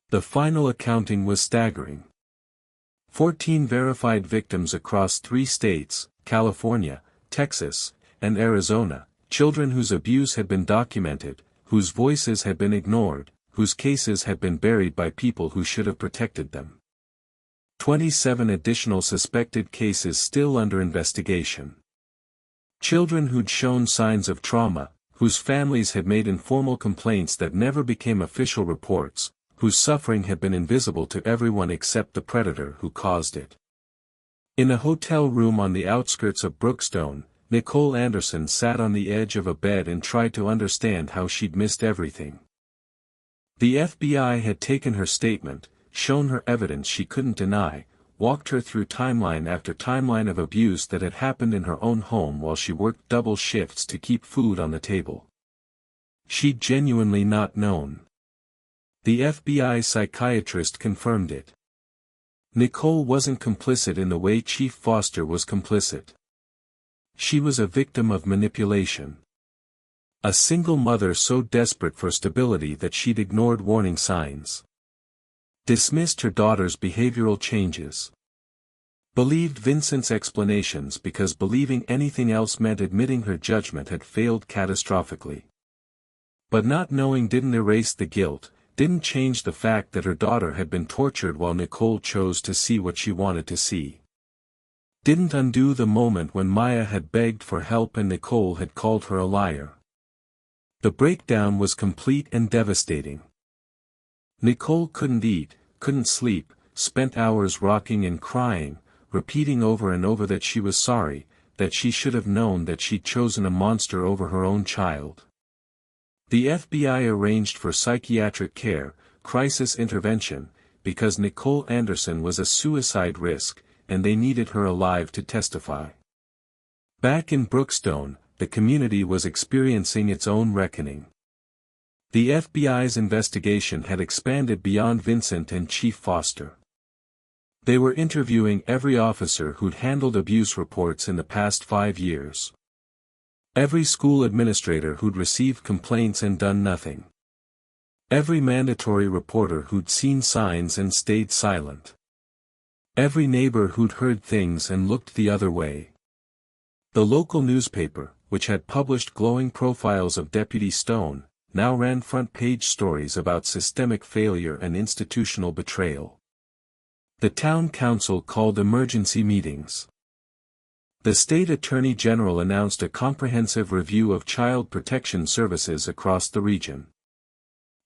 The final accounting was staggering. 14 verified victims across 3 states, California, Texas, and Arizona, children whose abuse had been documented, whose voices had been ignored, whose cases had been buried by people who should have protected them. 27 additional suspected cases still under investigation. Children who'd shown signs of trauma, whose families had made informal complaints that never became official reports, whose suffering had been invisible to everyone except the predator who caused it. In a hotel room on the outskirts of Brookstone, Nicole Anderson sat on the edge of a bed and tried to understand how she'd missed everything. The FBI had taken her statement, shown her evidence she couldn't deny, walked her through timeline after timeline of abuse that had happened in her own home while she worked double shifts to keep food on the table. She'd genuinely not known. The FBI psychiatrist confirmed it. Nicole wasn't complicit in the way Chief Foster was complicit. She was a victim of manipulation. A single mother so desperate for stability that she'd ignored warning signs. Dismissed her daughter's behavioral changes. Believed Vincent's explanations because believing anything else meant admitting her judgment had failed catastrophically. But not knowing didn't erase the guilt, didn't change the fact that her daughter had been tortured while Nicole chose to see what she wanted to see. Didn't undo the moment when Maya had begged for help and Nicole had called her a liar. The breakdown was complete and devastating. Nicole couldn't eat, couldn't sleep, spent hours rocking and crying, repeating over and over that she was sorry, that she should have known that she'd chosen a monster over her own child. The FBI arranged for psychiatric care, crisis intervention, because Nicole Anderson was a suicide risk, and they needed her alive to testify. Back in Brookstone, the community was experiencing its own reckoning. The FBI's investigation had expanded beyond Vincent and Chief Foster. They were interviewing every officer who'd handled abuse reports in the past 5 years. Every school administrator who'd received complaints and done nothing. Every mandatory reporter who'd seen signs and stayed silent. Every neighbor who'd heard things and looked the other way. The local newspaper, which had published glowing profiles of Deputy Stone, now ran front-page stories about systemic failure and institutional betrayal. The town council called emergency meetings. The state attorney general announced a comprehensive review of child protection services across the region.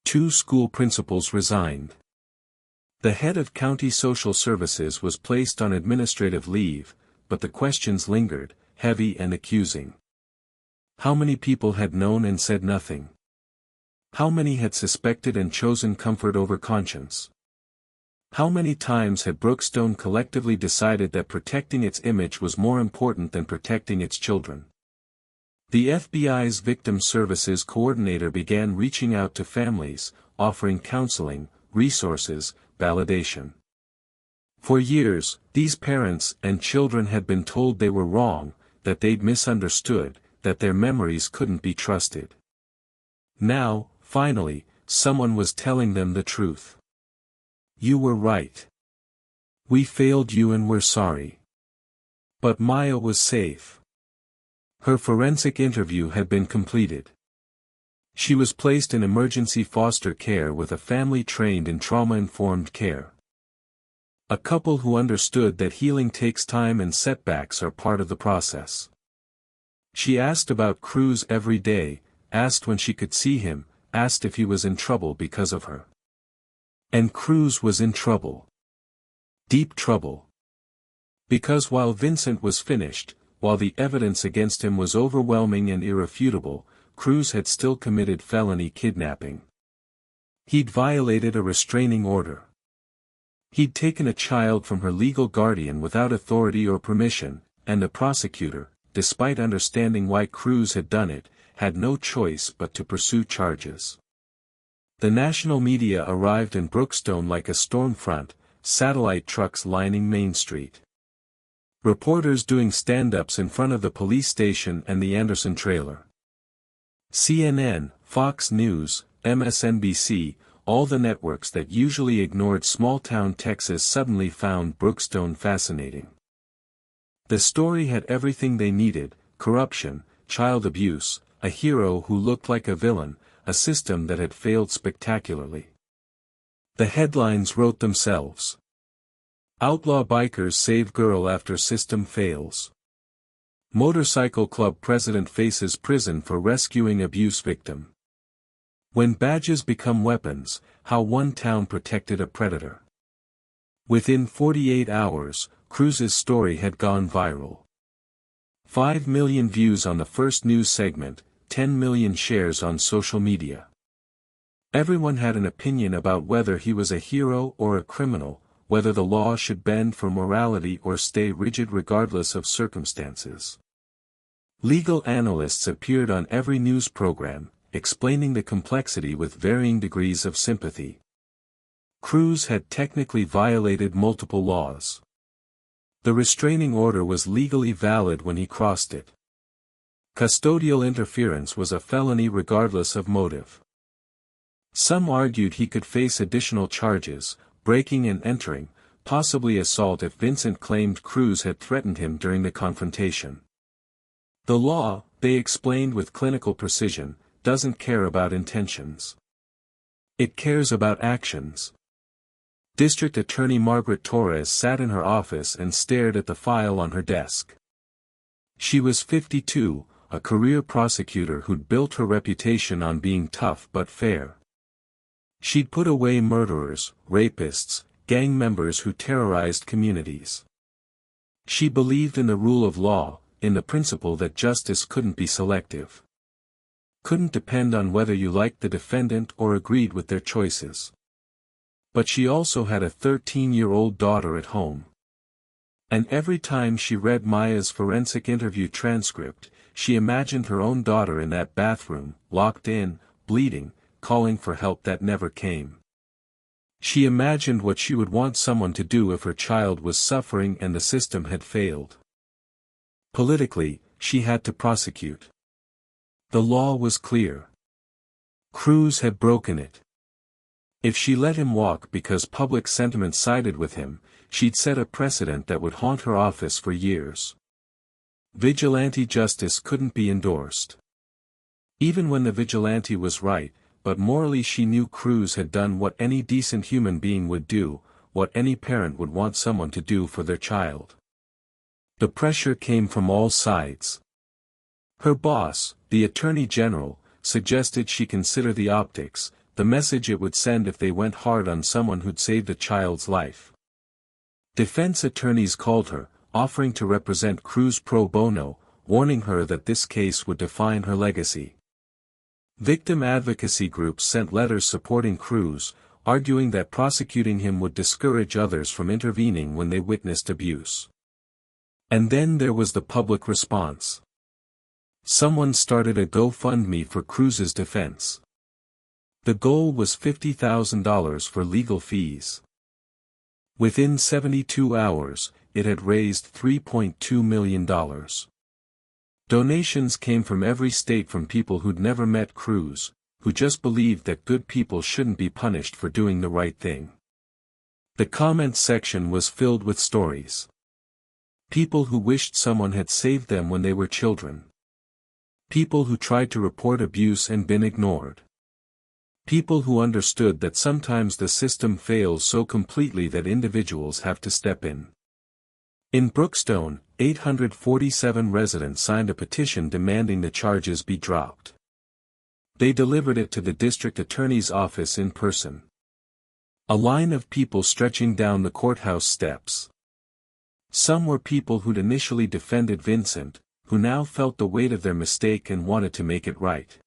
2 school principals resigned. The head of county social services was placed on administrative leave, but the questions lingered, heavy and accusing. How many people had known and said nothing? How many had suspected and chosen comfort over conscience? How many times had Brookstone collectively decided that protecting its image was more important than protecting its children? The FBI's Victim Services Coordinator began reaching out to families, offering counseling, resources, validation. For years, these parents and children had been told they were wrong, that they'd misunderstood, that their memories couldn't be trusted. Now, finally, someone was telling them the truth. You were right. We failed you and we're sorry. But Maya was safe. Her forensic interview had been completed. She was placed in emergency foster care with a family trained in trauma-informed care. A couple who understood that healing takes time and setbacks are part of the process. She asked about Cruz every day, asked when she could see him, asked if he was in trouble because of her. And Cruz was in trouble. Deep trouble. Because while Vincent was finished, while the evidence against him was overwhelming and irrefutable, Cruz had still committed felony kidnapping. He'd violated a restraining order. He'd taken a child from her legal guardian without authority or permission, and the prosecutor, despite understanding why Cruz had done it, had no choice but to pursue charges. The national media arrived in Brookstone like a storm front, satellite trucks lining Main Street. Reporters doing stand-ups in front of the police station and the Anderson trailer. CNN, Fox News, MSNBC, all the networks that usually ignored small-town Texas suddenly found Brookstone fascinating. The story had everything they needed: corruption, child abuse, a hero who looked like a villain, a system that had failed spectacularly. The headlines wrote themselves. Outlaw bikers save girl after system fails. Motorcycle club president faces prison for rescuing abuse victim. When badges become weapons, how one town protected a predator. Within 48 hours, Cruz's story had gone viral. 5 million views on the first news segment, 10 million shares on social media. Everyone had an opinion about whether he was a hero or a criminal, whether the law should bend for morality or stay rigid regardless of circumstances. Legal analysts appeared on every news program, explaining the complexity with varying degrees of sympathy. Cruz had technically violated multiple laws. The restraining order was legally valid when he crossed it. Custodial interference was a felony regardless of motive. Some argued he could face additional charges, breaking and entering, possibly assault if Vincent claimed Cruz had threatened him during the confrontation. The law, they explained with clinical precision, doesn't care about intentions. It cares about actions. District Attorney Margaret Torres sat in her office and stared at the file on her desk. She was 52, a career prosecutor who'd built her reputation on being tough but fair. She'd put away murderers, rapists, gang members who terrorized communities. She believed in the rule of law, in the principle that justice couldn't be selective. Couldn't depend on whether you liked the defendant or agreed with their choices. But she also had a 13-year-old daughter at home. And every time she read Maya's forensic interview transcript, she imagined her own daughter in that bathroom, locked in, bleeding, calling for help that never came. She imagined what she would want someone to do if her child was suffering and the system had failed. Politically, she had to prosecute. The law was clear. Cruz had broken it. If she let him walk because public sentiment sided with him, she'd set a precedent that would haunt her office for years. Vigilante justice couldn't be endorsed. Even when the vigilante was right, but morally she knew Cruz had done what any decent human being would do, what any parent would want someone to do for their child. The pressure came from all sides. Her boss, the Attorney General, suggested she consider the optics, the message it would send if they went hard on someone who'd saved a child's life. Defense attorneys called her, offering to represent Cruz pro bono, warning her that this case would define her legacy. Victim advocacy groups sent letters supporting Cruz, arguing that prosecuting him would discourage others from intervening when they witnessed abuse. And then there was the public response. Someone started a GoFundMe for Cruz's defense. The goal was $50,000 for legal fees. Within 72 hours, it had raised $3.2 million. Donations came from every state from people who'd never met Cruz, who just believed that good people shouldn't be punished for doing the right thing. The comment section was filled with stories. People who wished someone had saved them when they were children. People who tried to report abuse and been ignored. People who understood that sometimes the system fails so completely that individuals have to step in. In Brookstone, 847 residents signed a petition demanding the charges be dropped. They delivered it to the district attorney's office in person. A line of people stretching down the courthouse steps. Some were people who'd initially defended Vincent, who now felt the weight of their mistake and wanted to make it right.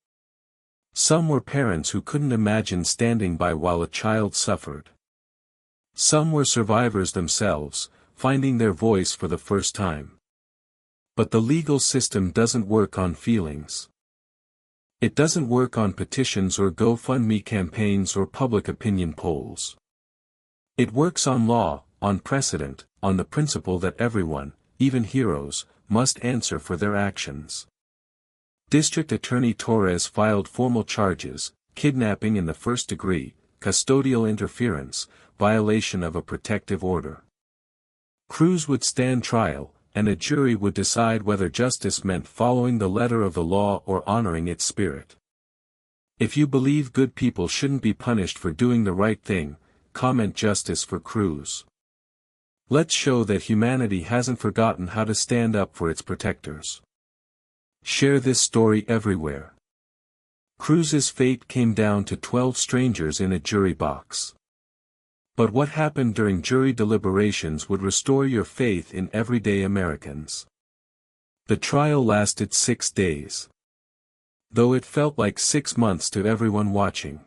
Some were parents who couldn't imagine standing by while a child suffered. Some were survivors themselves, finding their voice for the first time. But the legal system doesn't work on feelings. It doesn't work on petitions or GoFundMe campaigns or public opinion polls. It works on law, on precedent, on the principle that everyone, even heroes, must answer for their actions. District Attorney Torres filed formal charges: kidnapping in the first degree, custodial interference, violation of a protective order. Cruz would stand trial, and a jury would decide whether justice meant following the letter of the law or honoring its spirit. If you believe good people shouldn't be punished for doing the right thing, comment justice for Cruz. Let's show that humanity hasn't forgotten how to stand up for its protectors. Share this story everywhere. Cruz's fate came down to 12 strangers in a jury box. But what happened during jury deliberations would restore your faith in everyday Americans. The trial lasted 6 days. Though it felt like 6 months to everyone watching.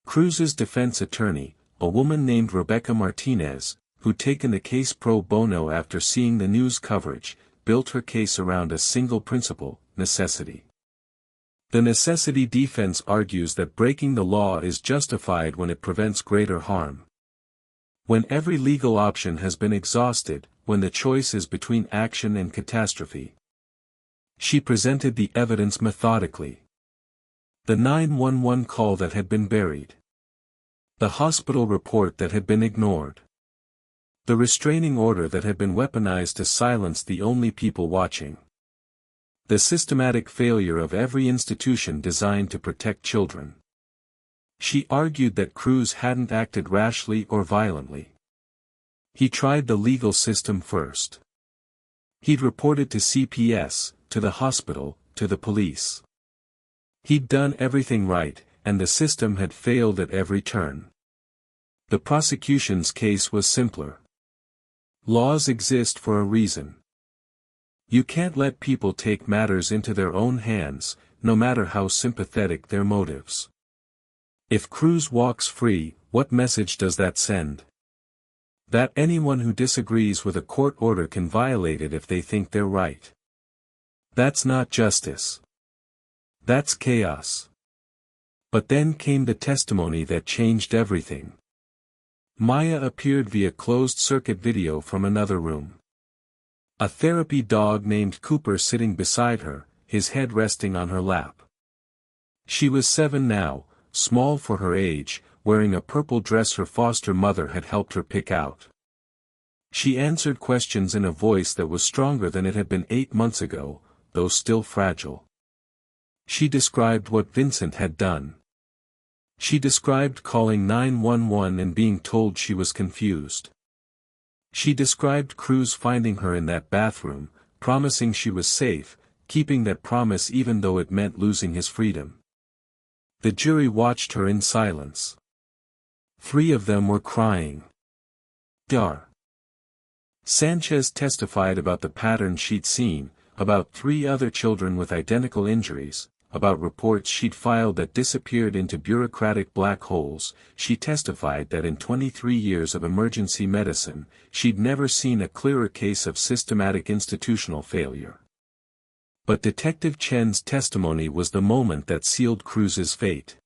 Cruz's defense attorney, a woman named Rebecca Martinez, who'd taken the case pro bono after seeing the news coverage, built her case around a single principle: necessity. The necessity defense argues that breaking the law is justified when it prevents greater harm. When every legal option has been exhausted, when the choice is between action and catastrophe. She presented the evidence methodically. The 911 call that had been buried. The hospital report that had been ignored. The restraining order that had been weaponized to silence the only people watching. The systematic failure of every institution designed to protect children. She argued that Cruz hadn't acted rashly or violently. He tried the legal system first. He'd reported to CPS, to the hospital, to the police. He'd done everything right, and the system had failed at every turn. The prosecution's case was simpler. Laws exist for a reason. You can't let people take matters into their own hands, no matter how sympathetic their motives. If Cruz walks free, what message does that send? That anyone who disagrees with a court order can violate it if they think they're right. That's not justice. That's chaos. But then came the testimony that changed everything. Maya appeared via closed-circuit video from another room. A therapy dog named Cooper sitting beside her, his head resting on her lap. She was 7 now, small for her age, wearing a purple dress her foster mother had helped her pick out. She answered questions in a voice that was stronger than it had been 8 months ago, though still fragile. She described what Vincent had done. She described calling 911 and being told she was confused. She described Cruz finding her in that bathroom, promising she was safe, keeping that promise even though it meant losing his freedom. The jury watched her in silence. 3 of them were crying. Dar. Sanchez testified about the pattern she'd seen, about 3 other children with identical injuries, about reports she'd filed that disappeared into bureaucratic black holes. She testified that in 23 years of emergency medicine, she'd never seen a clearer case of systematic institutional failure. But Detective Chen's testimony was the moment that sealed Cruz's fate.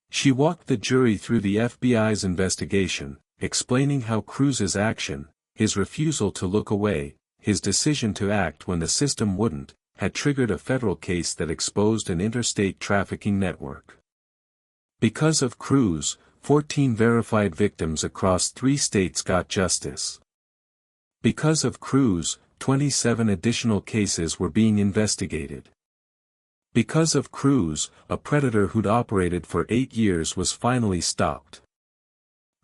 She walked the jury through the FBI's investigation, explaining how Cruz's action, his refusal to look away, his decision to act when the system wouldn't, had triggered a federal case that exposed an interstate trafficking network. Because of Cruz, 14 verified victims across 3 states got justice. Because of Cruz, 27 additional cases were being investigated. Because of Cruz, a predator who'd operated for 8 years was finally stopped.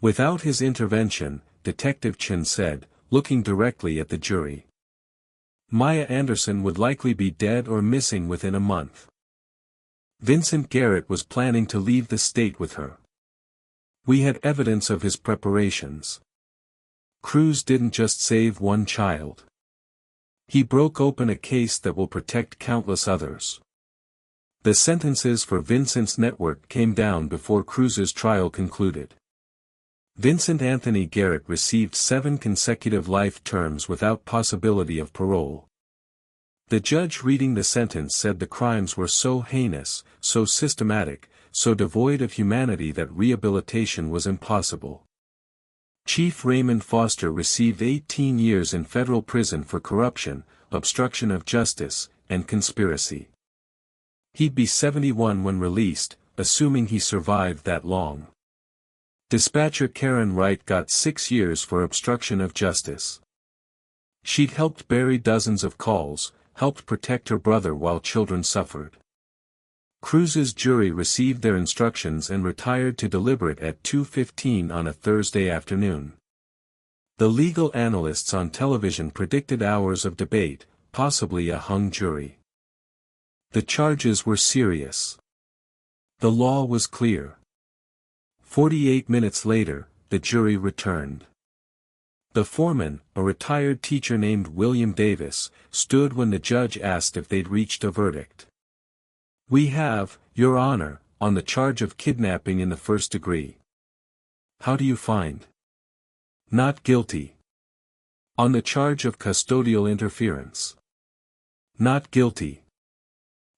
Without his intervention, Detective Chen said, looking directly at the jury, Maya Anderson would likely be dead or missing within a month. Vincent Garrett was planning to leave the state with her. We had evidence of his preparations. Cruz didn't just save 1 child. He broke open a case that will protect countless others. The sentences for Vincent's network came down before Cruz's trial concluded. Vincent Anthony Garrett received 7 consecutive life terms without possibility of parole. The judge reading the sentence said the crimes were so heinous, so systematic, so devoid of humanity that rehabilitation was impossible. Chief Raymond Foster received 18 years in federal prison for corruption, obstruction of justice, and conspiracy. He'd be 71 when released, assuming he survived that long. Dispatcher Karen Wright got 6 years for obstruction of justice. She'd helped bury dozens of calls, helped protect her brother while children suffered. Cruz's jury received their instructions and retired to deliberate at 2:15 on a Thursday afternoon. The legal analysts on television predicted hours of debate, possibly a hung jury. The charges were serious. The law was clear. 48 minutes later, the jury returned. The foreman, a retired teacher named William Davis, stood when the judge asked if they'd reached a verdict. We have, Your Honor, on the charge of kidnapping in the first degree. How do you find? Not guilty. On the charge of custodial interference. Not guilty.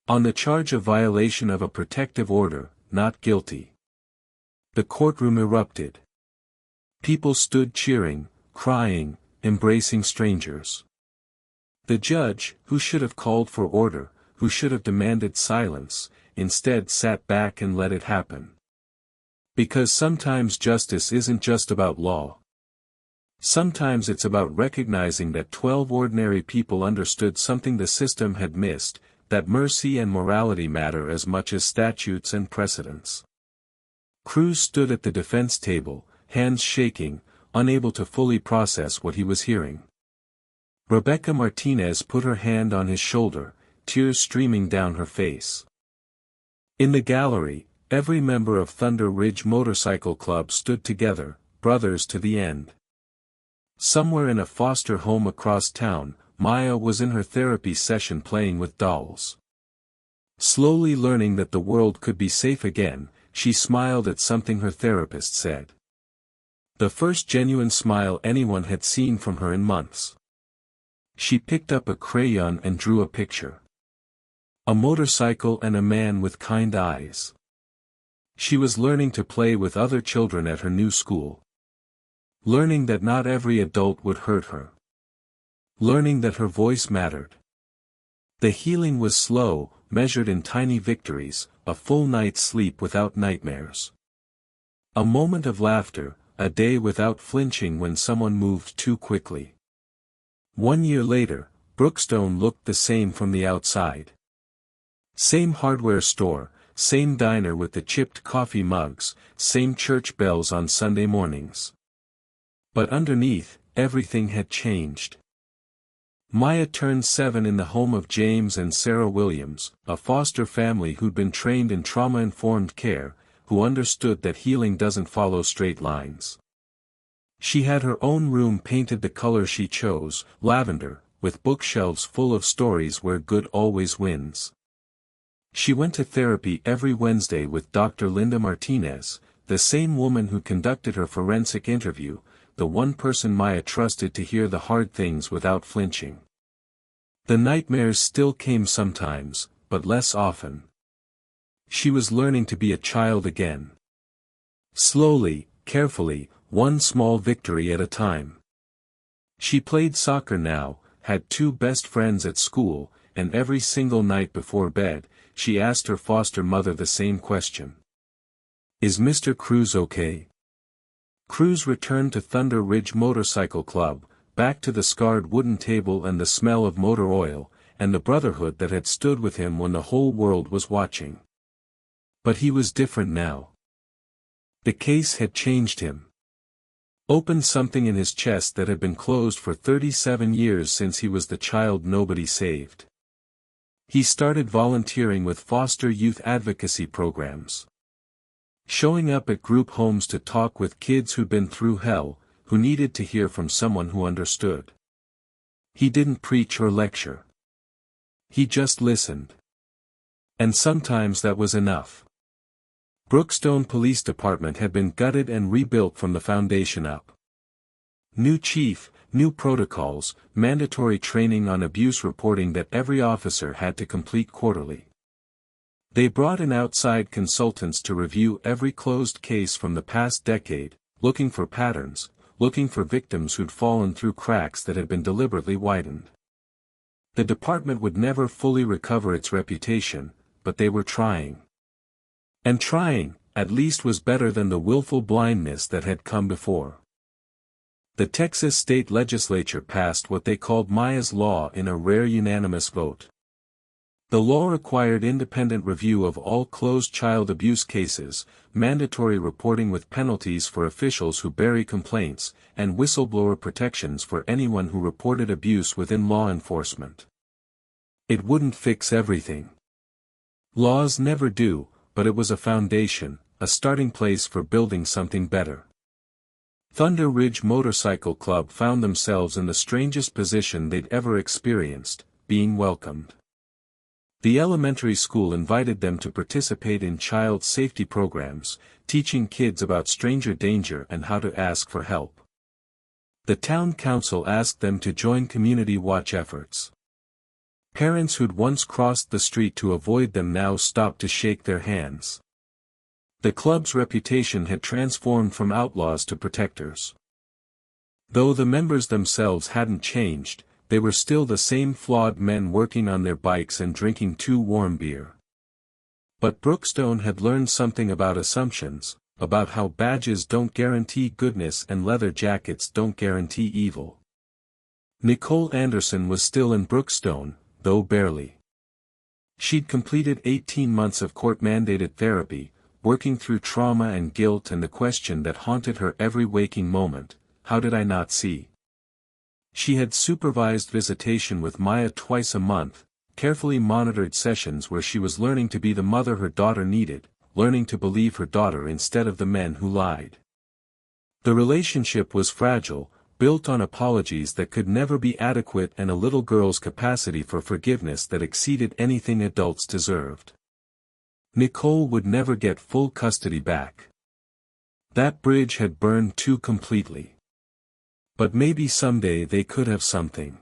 On the charge of violation of a protective order, not guilty. The courtroom erupted. People stood cheering, crying, embracing strangers. The judge, who should have called for order, who should have demanded silence, instead sat back and let it happen. Because sometimes justice isn't just about law. Sometimes it's about recognizing that 12 ordinary people understood something the system had missed, that mercy and morality matter as much as statutes and precedents. Cruz stood at the defense table, hands shaking, unable to fully process what he was hearing. Rebecca Martinez put her hand on his shoulder, tears streaming down her face. In the gallery, every member of Thunder Ridge Motorcycle Club stood together, brothers to the end. Somewhere in a foster home across town, Maya was in her therapy session playing with dolls. Slowly learning that the world could be safe again, she smiled at something her therapist said. The first genuine smile anyone had seen from her in months. She picked up a crayon and drew a picture. A motorcycle and a man with kind eyes. She was learning to play with other children at her new school. Learning that not every adult would hurt her. Learning that her voice mattered. The healing was slow, measured in tiny victories, a full night's sleep without nightmares. A moment of laughter, a day without flinching when someone moved too quickly. 1 year later, Brookstone looked the same from the outside. Same hardware store, same diner with the chipped coffee mugs, same church bells on Sunday mornings. But underneath, everything had changed. Maya turned 7 in the home of James and Sarah Williams, a foster family who'd been trained in trauma-informed care, who understood that healing doesn't follow straight lines. She had her own room painted the color she chose, lavender, with bookshelves full of stories where good always wins. She went to therapy every Wednesday with Dr. Linda Martinez, the same woman who conducted her forensic interview, the one person Maya trusted to hear the hard things without flinching. The nightmares still came sometimes, but less often. She was learning to be a child again. Slowly, carefully, one small victory at a time. She played soccer now, had 2 best friends at school, and every single night before bed, she asked her foster mother the same question. Is Mr. Cruz okay? Cruz returned to Thunder Ridge Motorcycle Club, back to the scarred wooden table and the smell of motor oil, and the brotherhood that had stood with him when the whole world was watching. But he was different now. The case had changed him. Opened something in his chest that had been closed for 37 years since he was the child nobody saved. He started volunteering with foster youth advocacy programs. Showing up at group homes to talk with kids who'd been through hell, who needed to hear from someone who understood. He didn't preach or lecture. He just listened. And sometimes that was enough. Brookstone Police Department had been gutted and rebuilt from the foundation up. New chief, new protocols, mandatory training on abuse reporting that every officer had to complete quarterly. They brought in outside consultants to review every closed case from the past decade, looking for patterns, looking for victims who'd fallen through cracks that had been deliberately widened. The department would never fully recover its reputation, but they were trying. And trying, at least, was better than the willful blindness that had come before. The Texas state legislature passed what they called Maya's Law in a rare unanimous vote. The law required independent review of all closed child abuse cases, mandatory reporting with penalties for officials who bury complaints, and whistleblower protections for anyone who reported abuse within law enforcement. It wouldn't fix everything. Laws never do, but it was a foundation, a starting place for building something better. Thunder Ridge Motorcycle Club found themselves in the strangest position they'd ever experienced, being welcomed. The elementary school invited them to participate in child safety programs, teaching kids about stranger danger and how to ask for help. The town council asked them to join community watch efforts. Parents who'd once crossed the street to avoid them now stopped to shake their hands. The club's reputation had transformed from outlaws to protectors. Though the members themselves hadn't changed, they were still the same flawed men working on their bikes and drinking too warm beer. But Brookstone had learned something about assumptions, about how badges don't guarantee goodness and leather jackets don't guarantee evil. Nicole Anderson was still in Brookstone, though barely. She'd completed 18 months of court-mandated therapy, working through trauma and guilt and the question that haunted her every waking moment: how did I not see? She had supervised visitation with Maya twice a month, carefully monitored sessions where she was learning to be the mother her daughter needed, learning to believe her daughter instead of the men who lied. The relationship was fragile, built on apologies that could never be adequate and a little girl's capacity for forgiveness that exceeded anything adults deserved. Nicole would never get full custody back. That bridge had burned too completely. But maybe someday they could have something.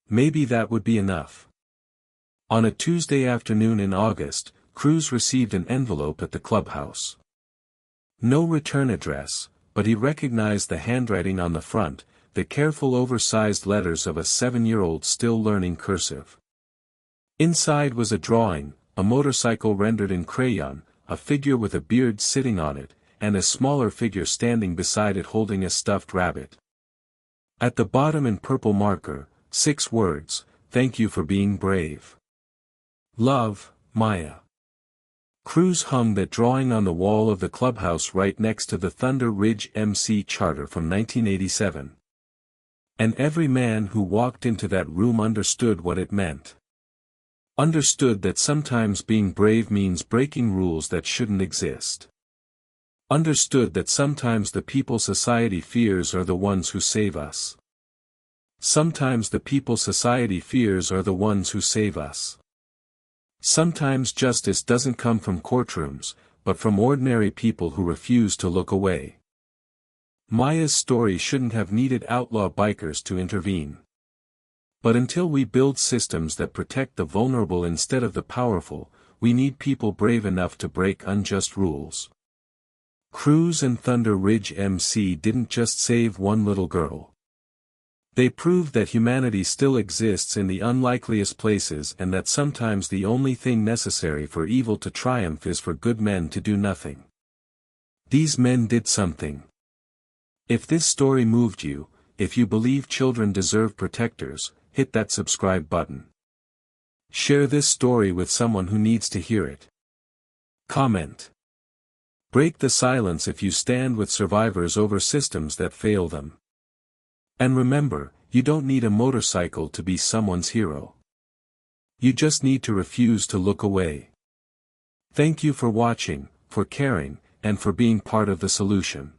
Maybe that would be enough. On a Tuesday afternoon in August, Cruz received an envelope at the clubhouse. No return address, but he recognized the handwriting on the front, the careful oversized letters of a 7-year-old still learning cursive. Inside was a drawing, a motorcycle rendered in crayon, a figure with a beard sitting on it, and a smaller figure standing beside it holding a stuffed rabbit. At the bottom in purple marker, 6 words: "Thank you for being brave. Love, Maya." Cruz hung that drawing on the wall of the clubhouse right next to the Thunder Ridge MC charter from 1987. And every man who walked into that room understood what it meant. Understood that sometimes being brave means breaking rules that shouldn't exist. Understood that sometimes the people society fears are the ones who save us. Sometimes the people society fears are the ones who save us. Sometimes justice doesn't come from courtrooms, but from ordinary people who refuse to look away. Maya's story shouldn't have needed outlaw bikers to intervene. But until we build systems that protect the vulnerable instead of the powerful, we need people brave enough to break unjust rules. Cruz and Thunder Ridge MC didn't just save one little girl. They proved that humanity still exists in the unlikeliest places and that sometimes the only thing necessary for evil to triumph is for good men to do nothing. These men did something. If this story moved you, if you believe children deserve protectors, hit that subscribe button. Share this story with someone who needs to hear it. Comment. Break the silence if you stand with survivors over systems that fail them. And remember, you don't need a motorcycle to be someone's hero. You just need to refuse to look away. Thank you for watching, for caring, and for being part of the solution.